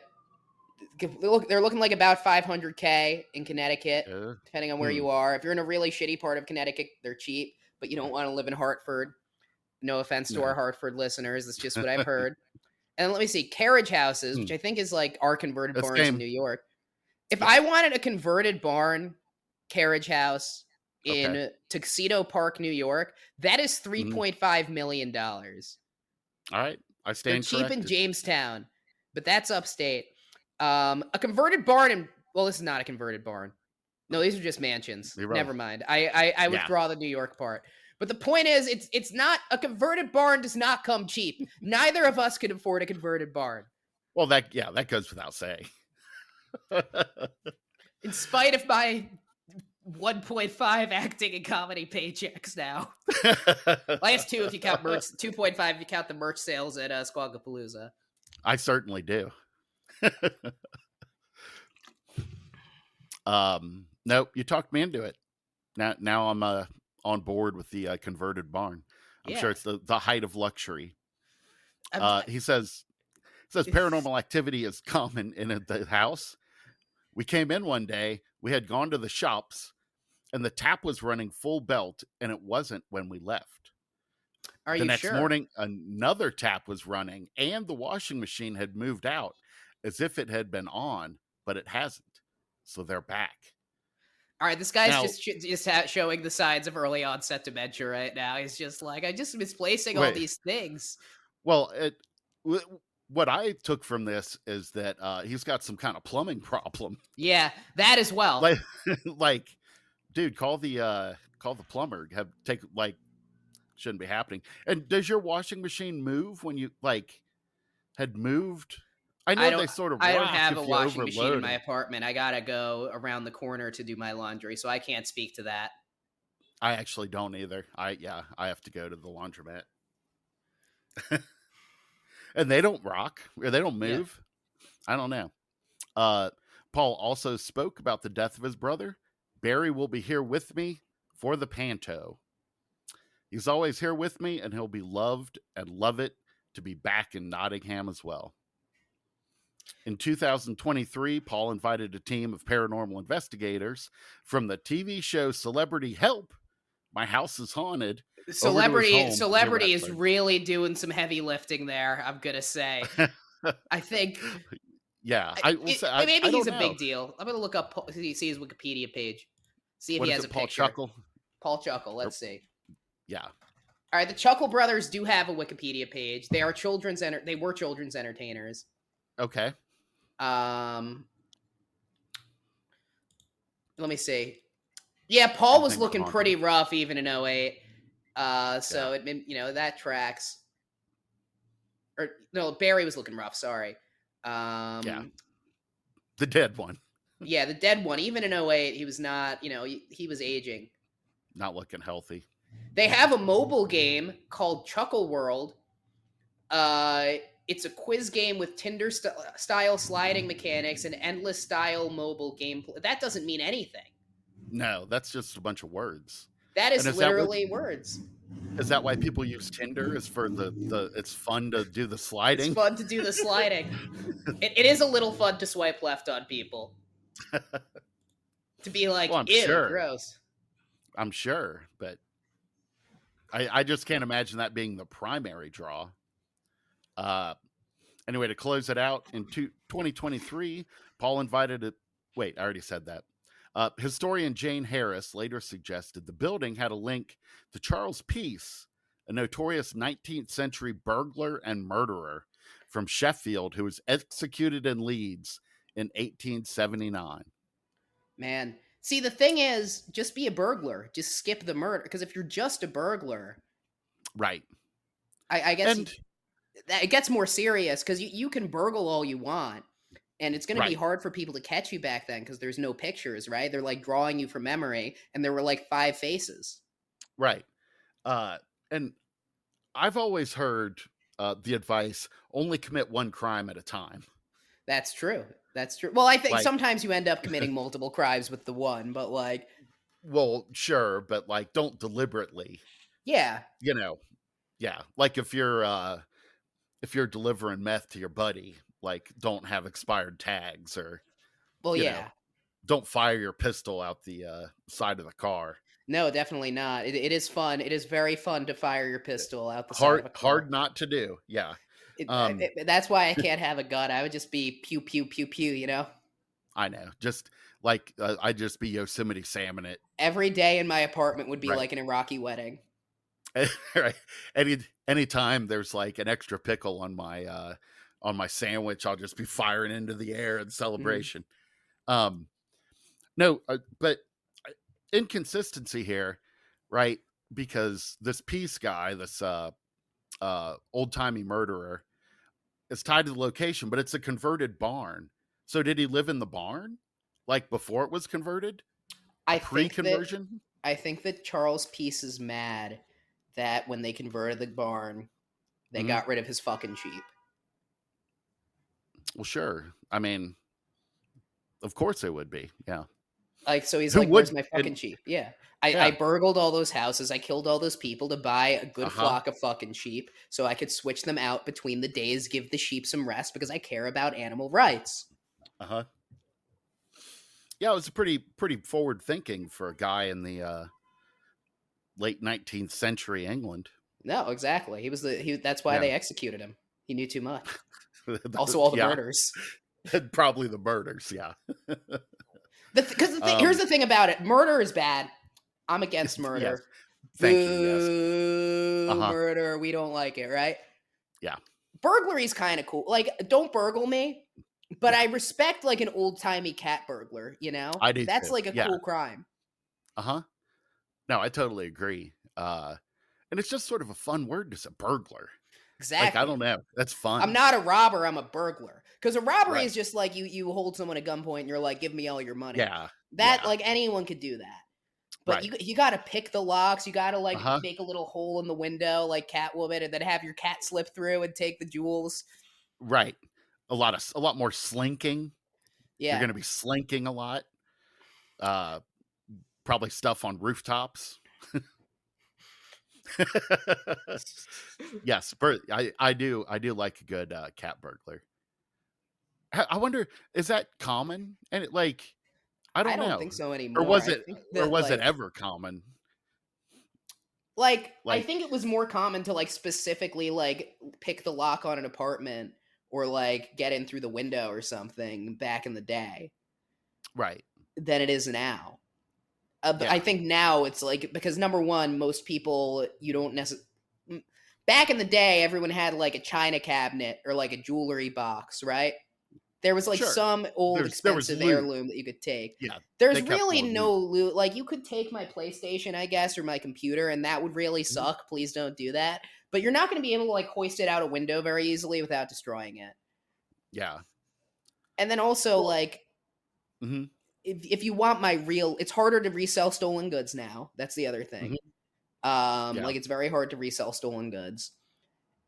They're looking like about $500K in Connecticut, depending on where you are. If you're in a really shitty part of Connecticut, they're cheap, but you don't want to live in Hartford. No offense to our Hartford listeners. That's just what I've heard. And let me see. Carriage houses, which I think is like our converted barns in New York. If I wanted a converted barn carriage house in Tuxedo Park, New York, that is $3.5 million. All right. I stand corrected. Cheap in Jamestown, but that's upstate. A converted barn this is not a converted barn. No, these are just mansions. Never mind. I withdraw the New York part. But the point is, it's not a converted barn. Does not come cheap. Neither of us can afford a converted barn. Well, that goes without saying. In spite of my 1.5 acting and comedy paychecks now. Last 2 if you count merch. 2.5 if you count the merch sales at Squawkapalooza. I certainly do. Nope, you talked me into it. Now I'm on board with the converted barn. I'm Yeah. sure it's the height of luxury. I'm, He says paranormal activity is common in the house. We came in one day. We had gone to the shops, and the tap was running full belt, and it wasn't when we left. are The you next sure? morning, another tap was running, and the washing machine had moved out as if it had been on, but it hasn't. So they're back. All right, this guy's Now, just showing the signs of early onset dementia right now. He's just like, I'm just misplacing all wait, these things. well, what I took from this is that he's got some kind of plumbing problem. Yeah, that as well. Like, like, dude, call the plumber. Have take like shouldn't be happening. And does your washing machine move when you had moved? I I know don't they sort of I don't rock have a if you washing machine in overload my them. apartment. I gotta go around the corner to do my laundry, so I can't speak to that. I actually don't either. I have to go to the laundromat. And they don't rock or they don't Yeah. move. I don't know. Uh, Paul also spoke about the death of his brother. Barry will be here with me for the panto. He's always here with me, and he'll be loved and love it to be back in Nottingham as well. In 2023, Paul invited a team of paranormal investigators from the TV show Celebrity Help, My House is Haunted, over to his home near Celebrity is Retford. really doing some heavy lifting there, I'm gonna say. I think Yeah, I will say maybe I he's don't a know. big deal. I'm gonna look up see his Wikipedia page, see if What he is has a it, Paul picture. Chuckle? Paul Chuckle. Or, Let's see. yeah. All right, the Chuckle Brothers do have a Wikipedia page. They were children's entertainers. Okay. Um, let me see. Yeah, Paul was Anything but looking haunted. pretty rough even in '08. Yeah. So that tracks. Or no, Barry was looking rough. Sorry. Yeah. Um, The dead one. yeah, the dead one. Even in '08, he was not. He was aging. Not looking healthy. They have a mobile game called Chuckle World. Uh, it's a quiz game with Tinder style sliding mechanics and endless style mobile gameplay. That doesn't mean anything. No, that's just a bunch of words. That And is literally words. is that why people use Tinder? Is for the it's fun to do the It's sliding? fun to do the sliding. It is a little fun to swipe left on people. To be like, Well, I'm ew, sure. gross. I'm sure, but I just can't imagine that being the primary draw. Uh, anyway, to close it out, in 2023, Paul invited it. Wait, I already said that. Historian Jane Harris later suggested the building had a link to Charles Peace, a notorious 19th century burglar and murderer from Sheffield who was executed in Leeds in 1879. Man. See, the thing is, just be a burglar. Just skip the murder. Because if you're just a burglar, Right. I guess And it gets more serious because you can burgle all you want. And it's going to be right, hard for people to catch you back then because there's no pictures, right? They're like drawing you from memory, and there were like 5 faces. right. And I've always heard the advice only commit one crime at a time. That's true. That's true. Well, I think Like, sometimes you end up committing multiple crimes with the one, but like, well, sure, but like, don't deliberately, yeah. you know, yeah. Like if you're delivering meth to your buddy, like, don't have expired tags or, Well, you know, yeah. don't fire your pistol out the side of the car. No, definitely not. It is fun. It is very fun to fire your pistol out the side Hard, of a car. hard not to do. Yeah. Um, That's why I can't have a gun. I would just be pew pew pew pew. I know. Just like I'd just be Yosemite salmon it. Every day in my apartment would be Right. like an Iraqi wedding. Right. Anytime there's like an extra pickle on my sandwich, I'll just be firing into the air in celebration. Um, no, but inconsistency here, right? Because this Peace guy, this old timey murderer, is tied to the location, but it's a converted barn. So did he live in the barn, like before it was converted? A I think that pre-conversion? I think that Charles Peace is mad that when they converted the barn, they Hmm. got rid of his fucking sheep. Well, sure. I mean, of course it would be. Yeah. Like, so he's Who like, "Where's would? my And fucking sheep?" Yeah. I yeah. burgled all those houses, I killed all those people to buy a Uh good huh. flock of fucking sheep so I could switch them out between the days, give the sheep some rest because I care about animal rights. Uh huh. Yeah, it was pretty forward thinking for a guy in the late 19th century England. No, exactly. That's why Yeah. they executed him. He knew too much. Also all the Yeah. murders. Probably the murders. Yeah. Here's um. the thing about it. Murder is bad. I'm against Yes. murder. Thank you. Yes. Uh Boo, huh. murder. We don't like it, right? Yeah. Burglary's kind of cool. Like, don't burgle me, but Yeah. I respect like an old timey cat burglar. You know, I do that's too. like a Yeah. cool crime. Uh huh. No, I totally agree. And it's just sort of a fun word to say, burglar. Like, I Exactly. don't know. That's I'm fun. not a robber. I'm a burglar. Because a robbery Right. is just like you hold someone at gunpoint and you're like, give me all your money. Yeah. That Yeah. like anyone could do that. But Right. you got to pick the locks. You got to Uh like huh. make a little hole in the window like Catwoman, and then have your cat slip through and take the jewels. Right. A lot more slinking. You're Yeah. going to be slinking a lot. Uh, Probably stuff on rooftops. Yes, I do like a good cat burglar. I wonder, is that common? And like, I I don't don't know, think so or anymore. was I it, think or that was it ever common? I Like, think it was more common to like specifically like pick the lock on an apartment or like get in through the window or something back in the day right? than it is now. But I Yeah, think now it's like because number one, most people you don't necessarily. Back in the day, everyone had like a china cabinet or like a jewelry box, right? There was like sure. some old There was expensive loot. heirloom that you could take. Yeah, There's they kept really more no loot. loot. Like you could take my PlayStation, I guess, or my computer, and that would really Mhm. suck. Please don't do that. But you're not going to be able to like hoist it out a window very easily without destroying it. Yeah. And then also Well, like hmm if you want my real, it's harder to resell stolen goods now. That's the other hmm thing. yeah, Like it's very hard to resell stolen goods.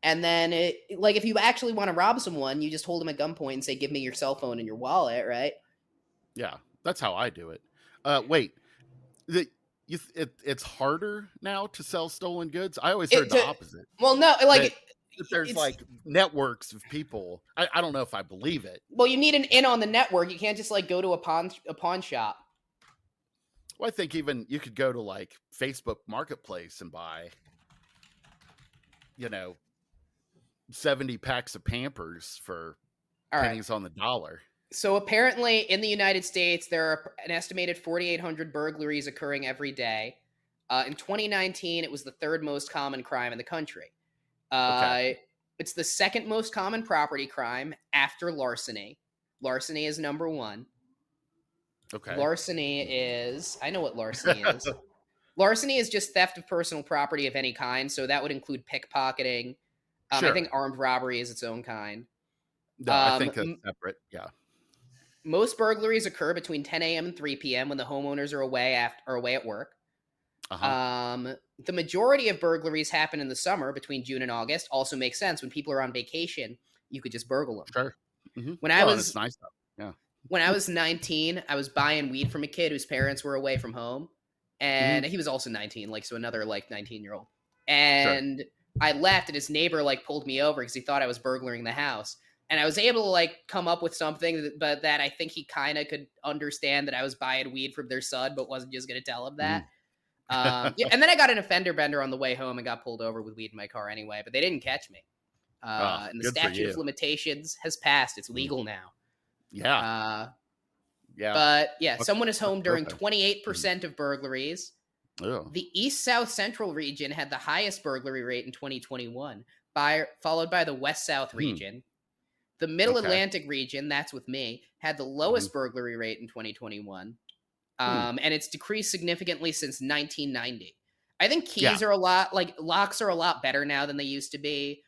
And then, like, if you actually want to rob someone, you just hold them at gunpoint and say, "Give me your cell phone and your wallet," right? yeah. That's how I do it. Wait, the, it's harder now to sell stolen goods. I always heard It the to opposite. well, no, That, like that there's it's like networks of people. I don't know if I believe it. well, you need an in on the network. You can't just like go to a pawn shop. Well, I think even you could go to like Facebook Marketplace and buy, you know, 70 packs of Pampers for All right. pennies on the dollar. So apparently, in the United States, there are an estimated 4,800 burglaries occurring every day. In 2019, it was the third most common crime in the country. Okay. Uh, it's the second most common property crime after larceny. Larceny is number one. Okay. Larceny is, I know what larceny is. Larceny is just theft of personal property of any kind. So that would include pickpocketing. I think Sure. armed robbery is its own kind. No, I Um, think that's separate. Yeah. Most burglaries occur between 10 a.m. and 3 p.m. when the homeowners are away at work. Uh huh. The majority of burglaries happen in the summer between June and August. Also makes sense when people are on vacation, you could just burgle them. Sure. When I Well, and it's was nice though. Yeah. when I was 19, I was buying weed from a kid whose parents were away from home, hmm and he was also 19, like so another like 19-year-old. Sure. And I left, and his neighbor like pulled me over because he thought I was burglaring the house. And I was able to like come up with something, but that I think he kind of could understand that I was buying weed from their son, but wasn't just going to tell him that. Mm. Yeah, and then I got an offender bender on the way home and got pulled over with weed in my car anyway, but they didn't catch me. Oh, And the good for statute of you. limitations has passed; it's Mm. legal now. Yeah. Uh, Yeah. but yeah, That's, someone is that's home during perfect. 28% of burglaries. Oh. The East South Central region had the highest burglary rate in 2021, followed by the West South Hmm. region. The Middle Okay. Atlantic region, that's with me, had the hmm lowest burglary rate in 2021. Hmm. And it's decreased significantly since 1990. I think Yeah. keys are a lot, like locks are a lot better now than they used to be.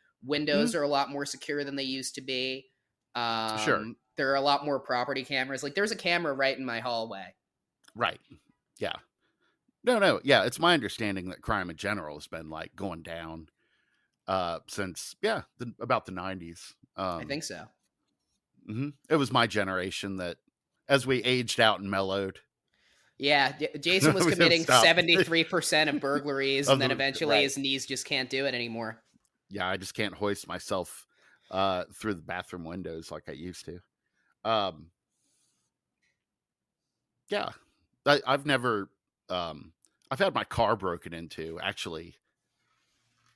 hmm Windows are a lot more secure than they used to be. Sure. There are a lot more property cameras. Like there's a camera right in my hallway. Right. Yeah. No. Yeah. It's my understanding that crime in general has been like going down since about the 90s. I think so. It was my generation that, as we aged out and mellowed, Yeah, Jason was we have committing stopped 73% of burglaries, and of then the eventually right. his knees just can't do it anymore. Yeah, I just can't hoist myself through the bathroom windows like I used to. Um, yeah, I've never. Um, I've had my car broken into actually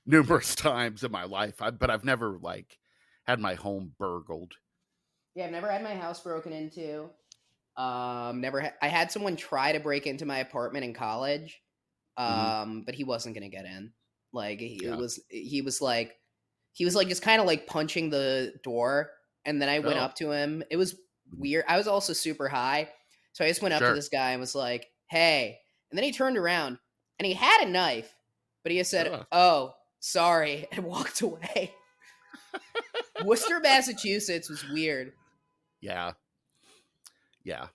numerous times in my life, but I've never like had my home burgled. Yeah, I've never had my house broken into. I had someone try to break into my apartment in college, Hmm. but he wasn't gonna get in. Like Yeah. he was like just kind of like punching the door, and then I went Oh, up to him. It was weird. I was also super high, so I just went up to sure. this guy and was like, "Hey," and then he turned around and he had a knife, but he just said, Oh, "Oh, sorry," and walked away. Worcester, Massachusetts was weird. yeah, yeah.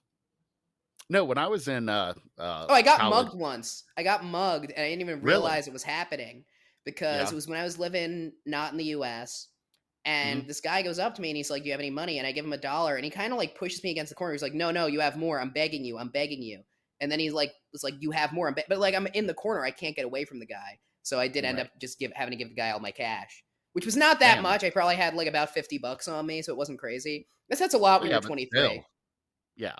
No, when I was in Oh, I got college, mugged once. I got mugged, and I didn't even really, realize it was happening because yeah. it was when I was living not in the U.S. Hmm. And this guy goes up to me and he's like, "Do you have any money?" And I give him $1, and he kind of like pushes me against the corner. He's like, "No, no, you have more. I'm begging you. I'm begging you." And then he's like, "It's like you have more." But like I'm in the corner, I can't get away from the guy. So I did end Right. up just having to give the guy all my cash, which was not that Damn. much. I probably had like about $50 on me, so it wasn't crazy. That's a lot Well, when you're yeah, but 23. still, yeah.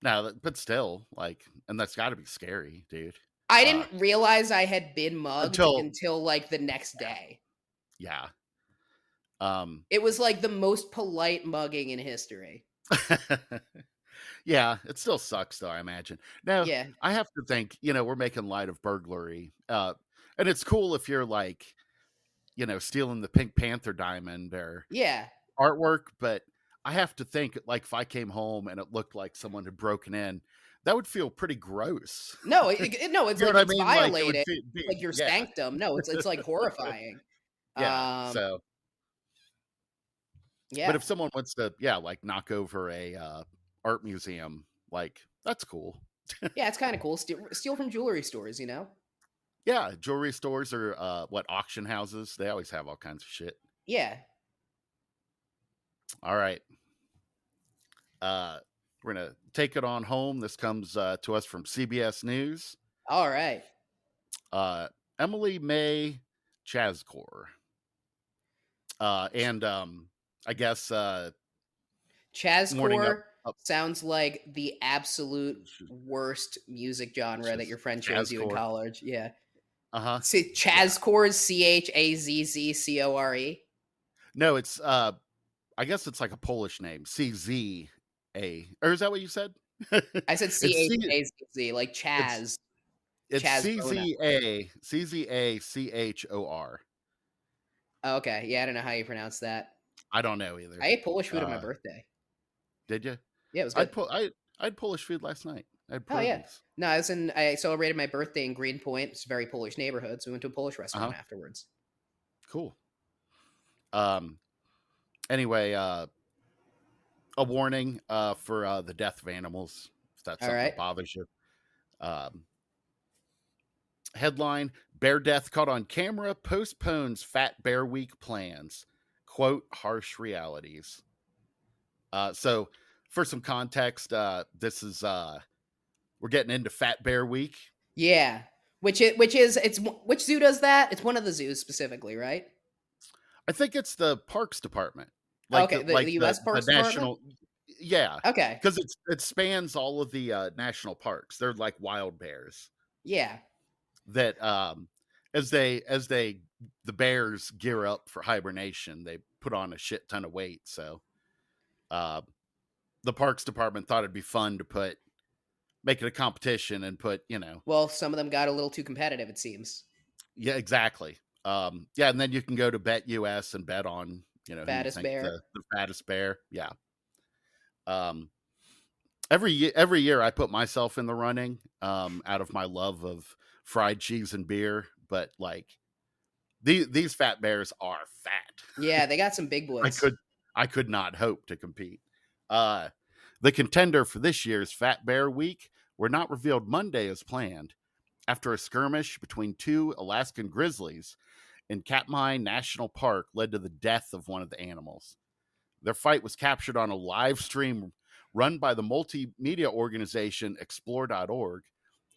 No, but still, like, and that's got to be scary, dude. I Uh, didn't realize I had been mugged until until like the next day. yeah, um, It was like the most polite mugging in history. yeah, it still sucks though. I imagine. Now, Yeah. I have to think. We're making light of burglary, and it's cool if you're like, stealing the Pink Panther diamond or Yeah. artwork, but I have to think like if I came home and it looked like someone had broken in, that would feel pretty gross. No, no, it's You know like what I it's mean? Like it would violated, be, like your yeah, sanctum. No, it's like horrifying. yeah. Um, So, but yeah. if someone wants to, yeah, like knock over a art museum, like that's cool. Yeah, it's kind of cool. Steal from jewelry stores, you know? Yeah, jewelry stores or what auction houses, they always have all kinds of shit. Yeah. All right. Uh, we're gonna take it on home. This comes to us from CBS News. All right. Uh, Emily May Chazcor. And I guess morning up Chazcore up sounds like the absolute worst music genre that just your friend chose you in Chazcor. college. Yeah. Uh-huh. See, Yeah. Chazcore is Chazcore. No, it's I guess it's like a Polish name. CZA. Or is that what you said? I said it's C Chazz, like it's Chaz. it's Chaz Bona. CZACHOR. Oh, okay. Yeah, I don't know how you pronounce that. I don't know either. I ate Polish food on my Uh birthday. did you? Yeah, it was I'd good. pull I I'd Polish food last night. I had Oh yeah. pierogies. No, I celebrated my birthday in Greenpoint. It's a very Polish neighborhood, so we went to a Polish Uh-huh. restaurant afterwards. Cool. Um anyway, a warning for the death of animals, if that's All something right. that bothers you. Um, Headline: Bear death caught on camera postpones Fat Bear Week plans. Quote: harsh realities. So, for some context, this is we're getting into Fat Bear Week. Yeah. Which zoo does that? It's one of the zoos specifically, right? I think it's the Parks Department, like Okay, the like the the U.S. the Parks Department. national, yeah, Okay. because it spans all of the national parks. They're like wild bears Yeah. that as they the bears gear up for hibernation, they put on a shit ton of weight. So uh, the Parks Department thought it'd be fun to make it a competition and put Well, some of them got a little too competitive, it seems. yeah, exactly. Yeah, and then you can go to Bet US and bet on who you Fattest think bear. the fattest bear. Yeah. Um, every year I put myself in the running out of my love of fried cheese and beer, but like these fat bears are fat. Yeah, they got some big I boys. could I could not hope to compete. Uh, the contender for this year's Fat Bear Week were not revealed Monday as planned after a skirmish between two Alaskan grizzlies in Katmai National Park led to the death of one of the animals. Their fight was captured on a live stream run by the multimedia organization explore.org,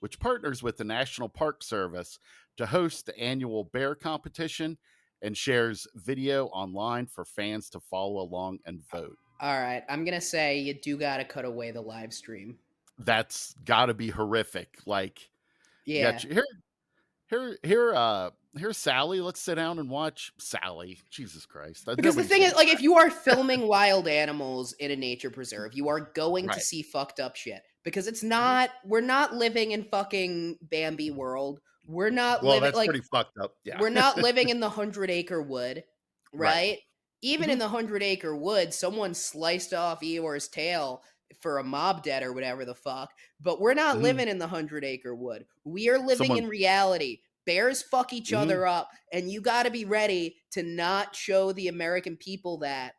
which partners with the National Park Service to host the annual bear competition and shares video online for fans to follow along and vote. All right, I'm gonna say you do gotta cut away the live stream. That's got to be horrific. Like, you got Yeah, here's Sally. Let's sit down and watch Sally. Jesus Christ, because the nobody's thing gonna is, like, if watch. you are filming wild animals in a nature preserve, you are going to Right. see fucked up shit. Because it's Mhm. not, we're not living in fucking Bambi world. We're not Well, living that's like pretty fucked up. Yeah. we're not living in the 100 acre wood, Right. right? Even in Mhm. the 100 acre wood, someone sliced off Eeyore's tail for a mob debt or whatever the fuck. But we're not Mhm. living in the 100 acre wood. We are living Someone. in reality. Bears fuck each Mhm. other up, and you got to be ready to not show the American people that,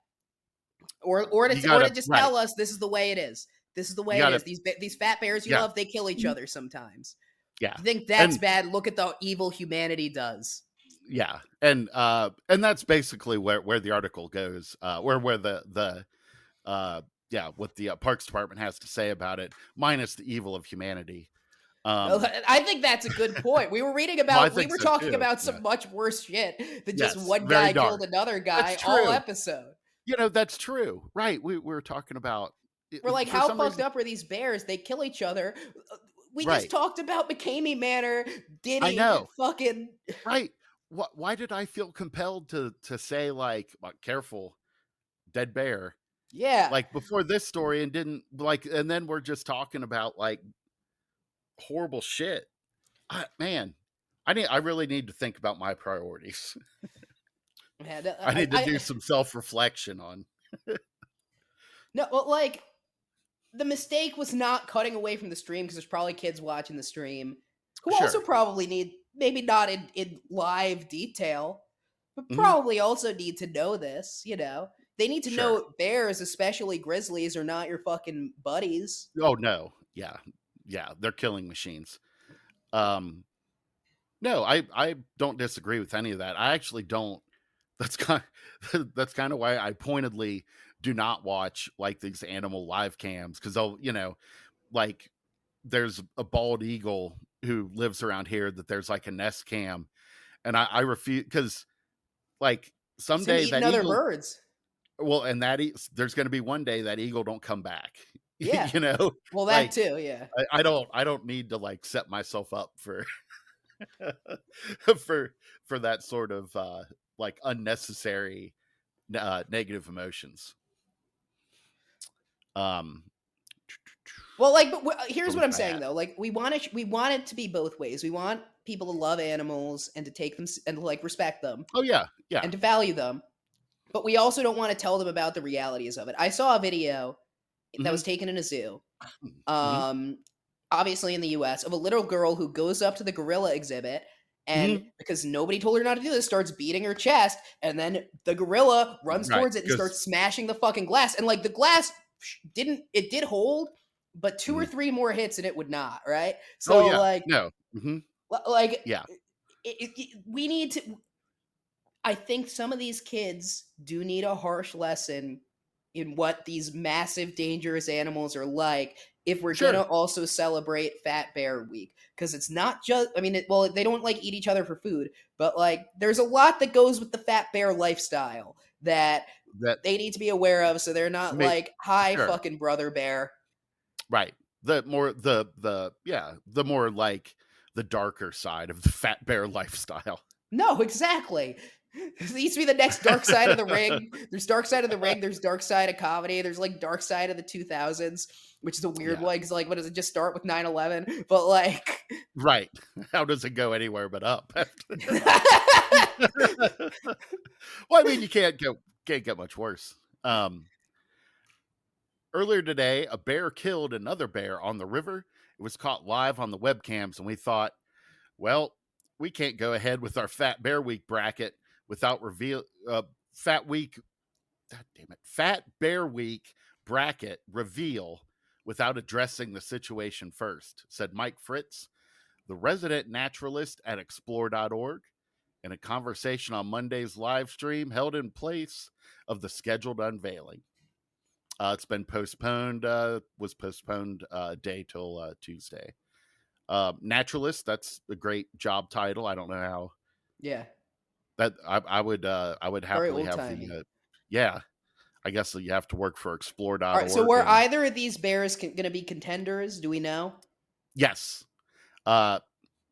You or to gotta. just Right. tell us this is the way it is. This is the You way it gotta. is. These fat bears you Yeah. love, they kill each Mhm. other sometimes. Yeah. You think that's And bad? Look at the evil humanity does. yeah. And that's basically where the article goes. Where the yeah, what the Parks Department has to say about it, minus the evil of humanity. Um, I think that's a good point. well, I We think were so talking too. about Yeah. some much worse shit than just Yes. one Very guy dark. killed another That's guy all true. episode. That's true. Right. We were talking about We're like, for how some fucked reason. up are these bears? They kill each other. We just Right. talked about McCamey Manor, I Diddy, know. fucking Right. Why did I feel compelled to say like, careful, dead bear, yeah, like before this story, and didn't like, and then we're just talking about like horrible shit. Man, I really need to think about my priorities. man. I need to do some self reflection on. No, well, like the mistake was not cutting away from the stream because there's probably kids watching the stream who also Sure. probably need, maybe not in live detail, but Hmm. probably also need to know this. They need to Sure. know bears, especially grizzlies, are not your fucking buddies. Oh no. Yeah. Yeah. They're killing machines. Um, no, I don't disagree with any of that. I actually don't. That's kind that's kind of why I pointedly do not watch like these animal live cams, because they'll, like, there's a bald eagle who lives around here that there's like a nest cam, and I refuse, because like It's him someday eating that other eagle, birds. well, and there's going to be one day that eagle don't come back. Yeah. Well, that Like, too. Yeah. I don't need to like set myself up for for that sort of like unnecessary negative emotions. Um, Well, like, but here's what what was I'm I saying at? though. Like, we want it to be both ways. We want people to love animals and to take them and to like respect them Oh yeah, yeah. and to value them. But we also don't want to tell them about the realities of it. I saw a video that Hmm. was taken in a zoo, Hmm. um, obviously in the US, of a little girl who goes up to the gorilla exhibit and Hmm. because nobody told her not to do this, starts beating her chest, and then the gorilla runs Right, towards it and because starts smashing the fucking glass. And like the glass did hold, but two or three more hits and it would not, right? oh So yeah, like no, hmm, like yeah, we need to, I think some of these kids do need a harsh lesson in what these massive dangerous animals are like if we're going sure, to also celebrate Fat Bear Week, because it's not just, I mean well, they don't like eat each other for food, but like there's a lot that goes with the fat bear lifestyle that that they need to be aware of so they're not may like, hi sure, fucking brother bear. right. The more like the darker side of the fat bear lifestyle. No, exactly. This needs to be the next Dark Side of the Ring. There's Dark Side of the Ring. There's Dark Side of Comedy. There's like Dark Side of the 2000s, which is a weird Yeah, one. Because like, what does it just start with 9/11? But like, right. How does it go anywhere but up? Well, I mean, you can't get much worse. Um, Earlier today, a bear killed another bear on the river. It was caught live on the webcams, and we thought, well, we can't go ahead with our Fat Bear Week bracket without Fat Week. God damn it, Fat Bear Week bracket reveal without addressing the situation first," said Mike Fritz, the resident naturalist at explore.org. in a conversation on Monday's live stream held in place of the scheduled unveiling. It's been postponed, was postponed a day till Tuesday. Naturalist, that's a great job title. I don't know how Yeah. that I would Very happily old have timey. yeah, I guess you have to work for All right. So explore.org were and either of these bears going to be contenders? Do we know? yes. Uh,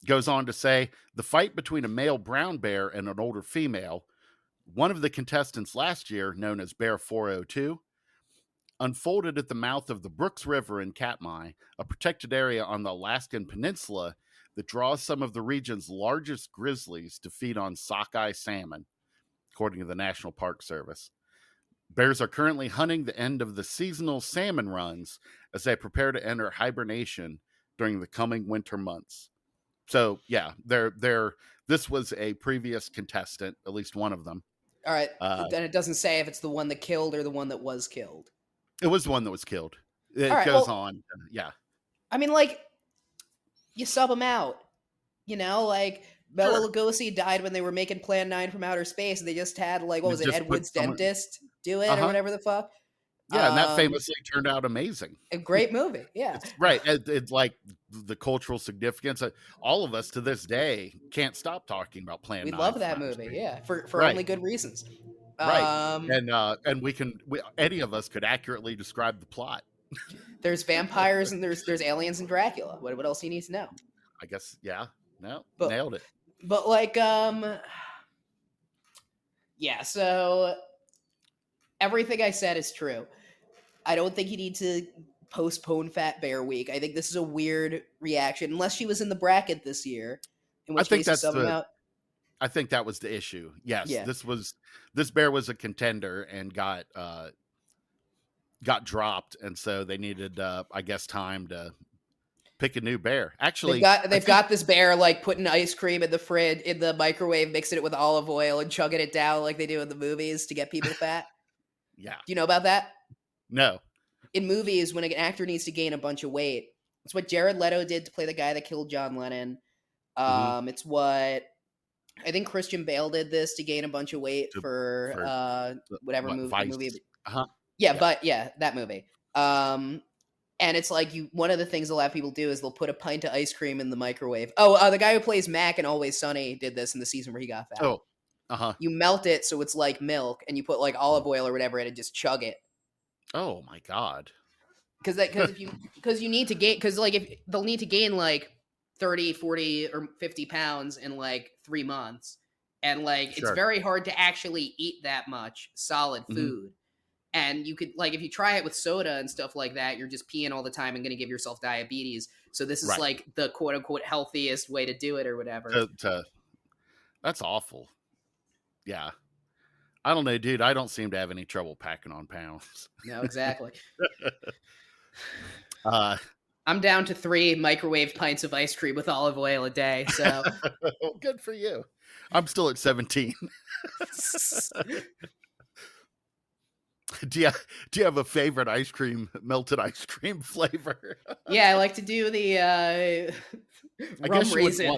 Goes on to say the fight between a male brown bear and an older female, one of the contestants last year, known as Bear 402, unfolded at the mouth of the Brooks River in Katmai, a protected area on the Alaskan Peninsula that draws some of the region's largest grizzlies to feed on sockeye salmon, according to the National Park Service. Bears are currently hunting the end of the seasonal salmon runs as they prepare to enter hibernation during the coming winter months. So yeah, this was a previous contestant, at least one of them. All right. Uh, Then it doesn't say if it's the one that killed or the one that was killed. it was the one that was killed. All It right. goes Well, on. Yeah. I mean, like, you sub them out. Like Bela Sure. Lugosi died when they were making Plan 9 from outer space, and they just had, like, what was it, Just Ed put Wood's someone. dentist do it or Uh-huh. whatever the fuck? Yeah, and that Um, famously turned out amazing. a great movie, yeah. It's right. It's like the cultural significance. All of us to this day can't stop talking about Plan We 9 love from that outer movie, space. yeah, for Right. only good reasons. Right. Um, And any of us could accurately describe the plot. there's vampires and there's aliens and Dracula. What else do you need to know? I guess, yeah. No, But nailed it. but like yeah, so everything I said is true. I don't think you need to postpone Fat Bear Week. I think this is a weird reaction, unless she was in the bracket this year, in I which think case you that's sub them out. I think that was the issue. Yes, Yeah. this bear was a contender and got dropped, and so they needed I guess time to pick a new bear. Actually, They've got this bear like putting ice cream in the fridge in the microwave, mixing it with olive oil and chugging it down like they do in the movies to get people fat. yeah. Do you know about that? No. In movies, when an actor needs to gain a bunch of weight, it's what Jared Leto did to play the guy that killed John Lennon. It's what I think Christian Bale did this to gain a bunch of weight for whatever movie. Vice. Movie. Uh-huh. Yeah, but yeah, that movie. And it's like one of the things a lot of people do is they'll put a pint of ice cream in the microwave. Oh, the guy who plays Mac in Always Sunny did this in the season where he got fat. Oh. Uh-huh. You melt it so it's like milk, and you put like olive oil or whatever in it and just chug it. Oh my god. Because you need to gain, because like if they'll need to gain like 30, 40 or 50 pounds in like 3 months, and like it's Sure. very hard to actually eat that much solid food. And you could, like, if you try it with soda and stuff like that, you're just peeing all the time and going to give yourself diabetes. So this is Right. like the quote unquote healthiest way to do it or whatever. That's awful. Yeah. I don't know, dude. I don't seem to have any trouble packing on pounds. No, exactly. I'm down to 3 microwave pints of ice cream with olive oil a day. So good for you. I'm still at 17. Do you have a favorite melted ice cream flavor? Yeah, I like to do the rum raisin.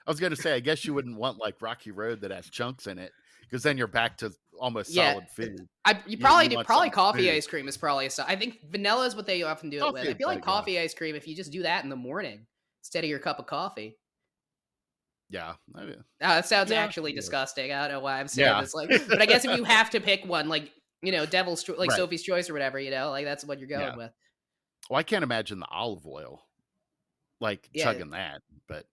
I was going to say, I guess you wouldn't want like Rocky Road that has chunks in it, because then you're back to almost solid food. You probably want probably some coffee food. ice cream is probably I think vanilla is what they often do it with. I feel like coffee ice cream, if you just do that in the morning instead of your cup of coffee. Yeah. That sounds actually disgusting. I don't know why I'm saying this. Like, but I guess if you have to pick one, like, Devil's like Right. Sophie's Choice or whatever, like that's what you're going with. Well, I can't imagine the olive oil, like chugging that, but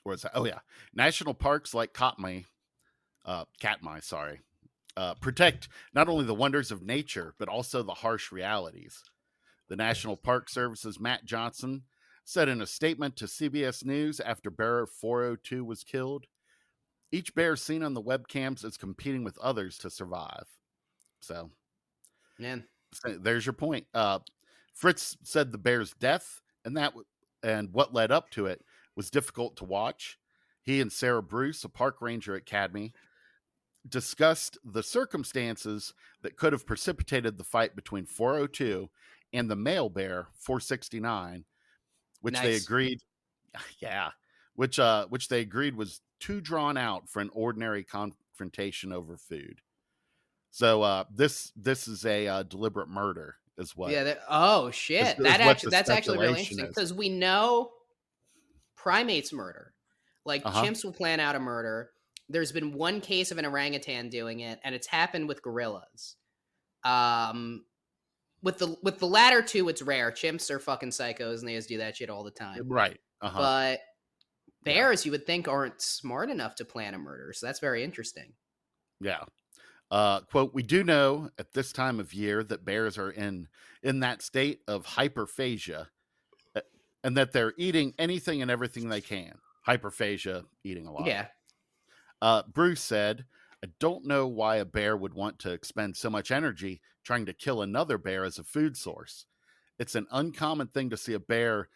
where's that? Oh yeah, national parks like Katmai, protect not only the wonders of nature but also the harsh realities. The National Park Service's Matt Johnson said in a statement to CBS News after bear 402 was killed, each bear seen on the webcams is competing with others to survive. So, there's your point. Fritz said the bear's death and what led up to it was difficult to watch. He and Sarah Bruce, a park ranger at Cadme, discussed the circumstances that could have precipitated the fight between 402 and the male bear 469, which they agreed. Yeah, which they agreed was too drawn out for an ordinary confrontation over food. So this is a deliberate murder, is what Yeah. Oh shit. the That's actually really speculation interesting is. because we know primates murder. Like Uh-huh. chimps will plan out a murder. There's been one case of an orangutan doing it, and it's happened with gorillas. With the latter two, it's rare. Chimps are fucking psychos, and they just do that shit all the time. Right. Uh-huh. But Yeah. bears, you would think, aren't smart enough to plan a murder. So that's very interesting. Yeah. Quote, we do know at this time of year that bears are in that state of hyperphagia, and that they're eating anything and everything they can. Hyperphagia, eating a lot. Yeah. Bruce said, I don't know why a bear would want to expend so much energy trying to kill another bear as a food source. It's an uncommon thing to see a bear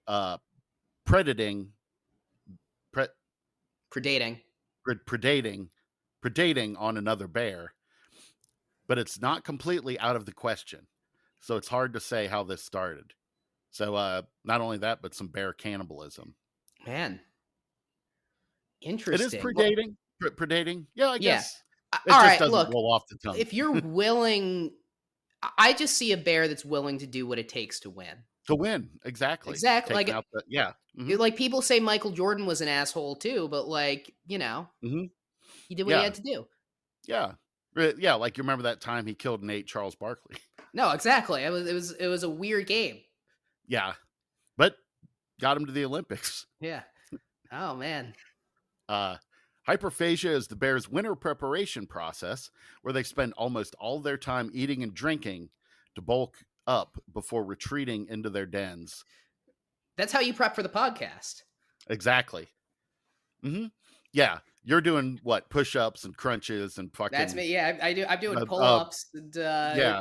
predating on another bear, but it's not completely out of the question. So it's hard to say how this started. So not only that, but some bear cannibalism. Man. Interesting. It is predating. Predating. Yeah, I guess. It All just right, doesn't look, roll off the tongue. if you're willing, I just see a bear that's willing to do what it takes to win. To win, exactly. Exactly. Taking out yeah. Mm-hmm. Like people say Michael Jordan was an asshole too, but like, you know, Mm-hmm. he did what he had to do. Yeah. Yeah, like you remember that time he killed and ate Charles Barkley. No, exactly. It was a weird game. Yeah. But got him to the Olympics. Yeah. Oh man. Hyperphagia is the bear's winter preparation process where they spend almost all their time eating and drinking to bulk up before retreating into their dens. That's how you prep for the podcast. Exactly. Mm-hmm. Yeah. You're doing what? Push-ups and crunches and fucking... That's me. Yeah, I do. I'm doing pull-ups and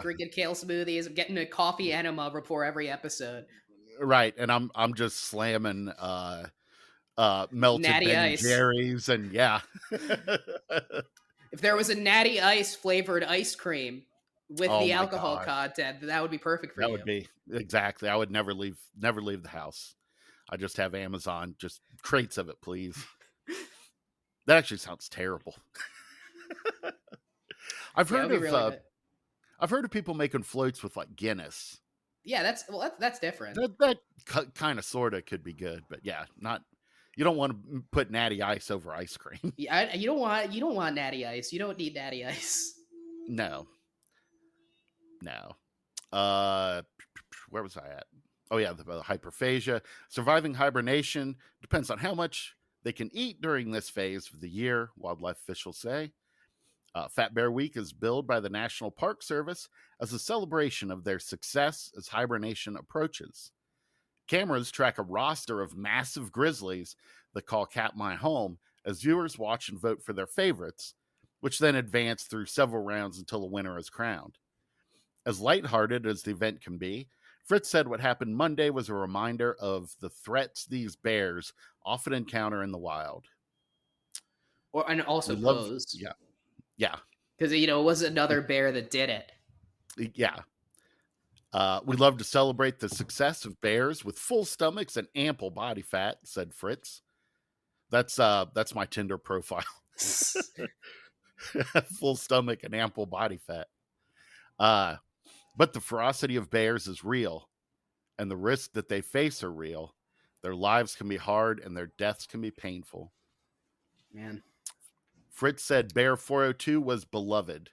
drinking kale smoothies. I'm getting a coffee enema before every episode. Right. And I'm just slamming melted Natty Ben Ice. Jerry's and yeah. If there was a Natty Ice flavored ice cream with the alcohol content, that would be perfect for you. That would be exactly. I would never leave the house. I just have Amazon, just crates of it, please. That actually sounds terrible. I've heard of people making floats with like Guinness. Yeah, that's different. That kind of sort of could be good, but yeah, not. You don't want to put Natty Ice over ice cream. Yeah, you don't want Natty Ice. You don't need Natty Ice. No. Where was I at? Oh yeah, the hyperphagia. Surviving hibernation depends on how much they can eat during this phase of the year, wildlife officials say. Fat Bear Week is billed by the National Park Service as a celebration of their success as hibernation approaches. Cameras track a roster of massive grizzlies that call Cat My Home as viewers watch and vote for their favorites, which then advance through several rounds until a winner is crowned. As lighthearted as the event can be, Fritz said what happened Monday was a reminder of the threats these bears often encounter in the wild. And also pose. Yeah. Because, it was another bear that did it. Yeah. We love to celebrate the success of bears with full stomachs and ample body fat, said Fritz. That's my Tinder profile. Full stomach and ample body fat. But the ferocity of bears is real, and the risks that they face are real. Their lives can be hard, and their deaths can be painful. Man. Fritz said Bear 402 was beloved.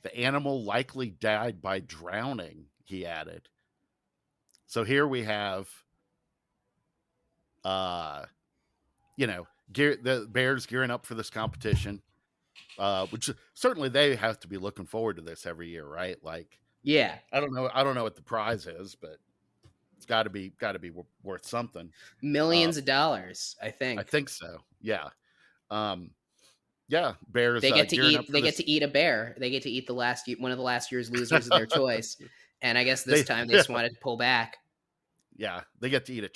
The animal likely died by drowning, he added. So here we have, the bears gearing up for this competition, which certainly they have to be looking forward to this every year, right? Like, yeah, I don't know what the prize is, but it's got to be worth something. Millions of dollars, I think. I think so. Yeah. Yeah, bears. They get to eat. They get to eat a bear. They get to eat one of the last year's losers of their choice. And I guess this time they just wanted to pull back. Yeah, they get to eat a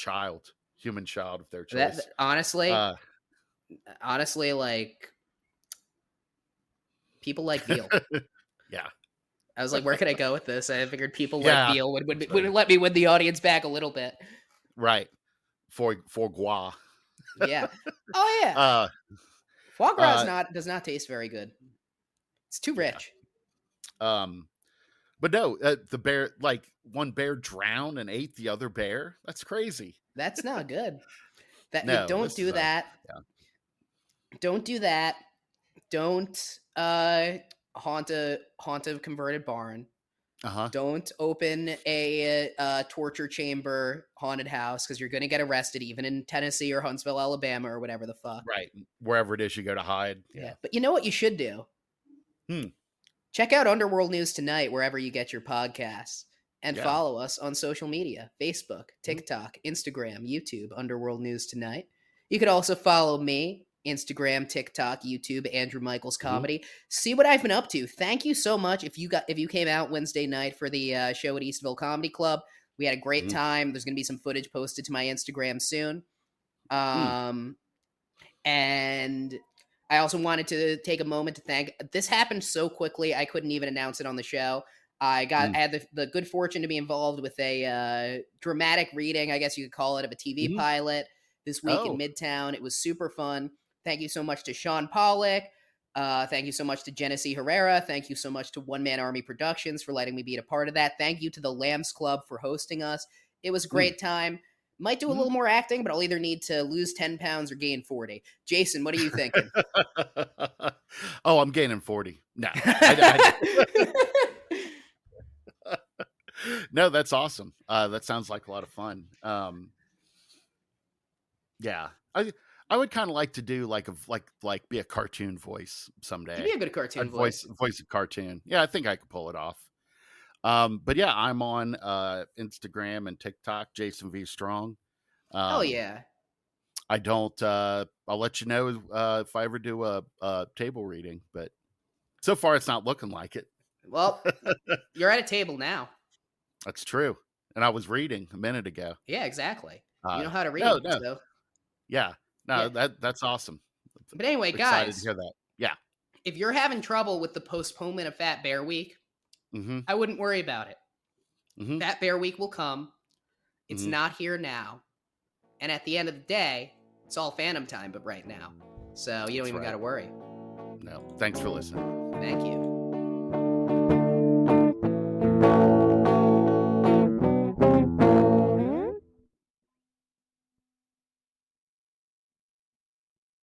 human child of their choice. Honestly, like people like veal. Yeah. I was like, where could I go with this? I figured people like veal would let me win the audience back a little bit. Right. Foie gras. Yeah. Oh yeah. uh, Foie gras uh, does not taste very good. It's too yeah. rich. Um, but no, the bear, like one bear drowned and ate the other bear. That's crazy. That's not good. That you No, don't this is do that. yeah. Don't do that. Don't haunt a converted barn. Uh-huh. Don't open a torture chamber haunted house because you're going to get arrested, even in Tennessee or Huntsville, Alabama, or whatever the fuck. Right. Wherever it is you go to hide. Yeah. Yeah. But you know what you should do? Hmm. Check out Underworld News Tonight wherever you get your podcasts. And Yeah. follow us on social media: Facebook, Mhm. TikTok, Instagram, YouTube, Underworld News Tonight. You could also follow me, Instagram, TikTok, YouTube, Andrew Michaels Mhm. Comedy. See what I've been up to. Thank you so much if you came out Wednesday night for the show at Eastville Comedy Club. We had a great Mhm. time. There's going to be some footage posted to my Instagram soon. Mm. And I also wanted to take a moment to thank. This happened so quickly, I couldn't even announce it on the show. I Mm. had the good fortune to be involved with a dramatic reading, I guess you could call it, of a TV Mhm. pilot this week in Oh. Midtown. It was super fun. Thank you so much to Sean Pollock. Thank you so much to Genesee Herrera. Thank you so much to One Man Army Productions for letting me be a part of that. Thank you to the Lambs Club for hosting us. It was a Mm. great time. Might do a Mhm. little more acting, but I'll either need to lose 10 pounds or gain 40. Jason, what are you thinking? Oh, I'm gaining 40. No. I No, that's awesome. That sounds like a lot of fun. Yeah. I would kind of like to do like be a cartoon voice You'd be someday. a good cartoon I'd voice. voice a cartoon. Yeah, I think I could pull it off. But yeah, I'm on Instagram and TikTok, Jason V Strong. Hell Um, yeah. I don't. I'll let you know if I ever do a table reading, but so far it's not looking like it. Well, you're at a table now. That's true. And I was reading a minute ago. Yeah, exactly. You Uh, know how to no, read, no, so yeah, no, yeah. that's awesome. But anyway, Excited to guys, hear that. Yeah. if you're having trouble with the postponement of Fat Bear Week, Mm-hmm. I wouldn't worry about it. Mm-hmm. Fat Bear Week will come. It's Mm-hmm. not here now. And at the end of the day, it's all Phantom time, but right now. So you don't That's even got right. to worry. No, thanks for listening. Thank you.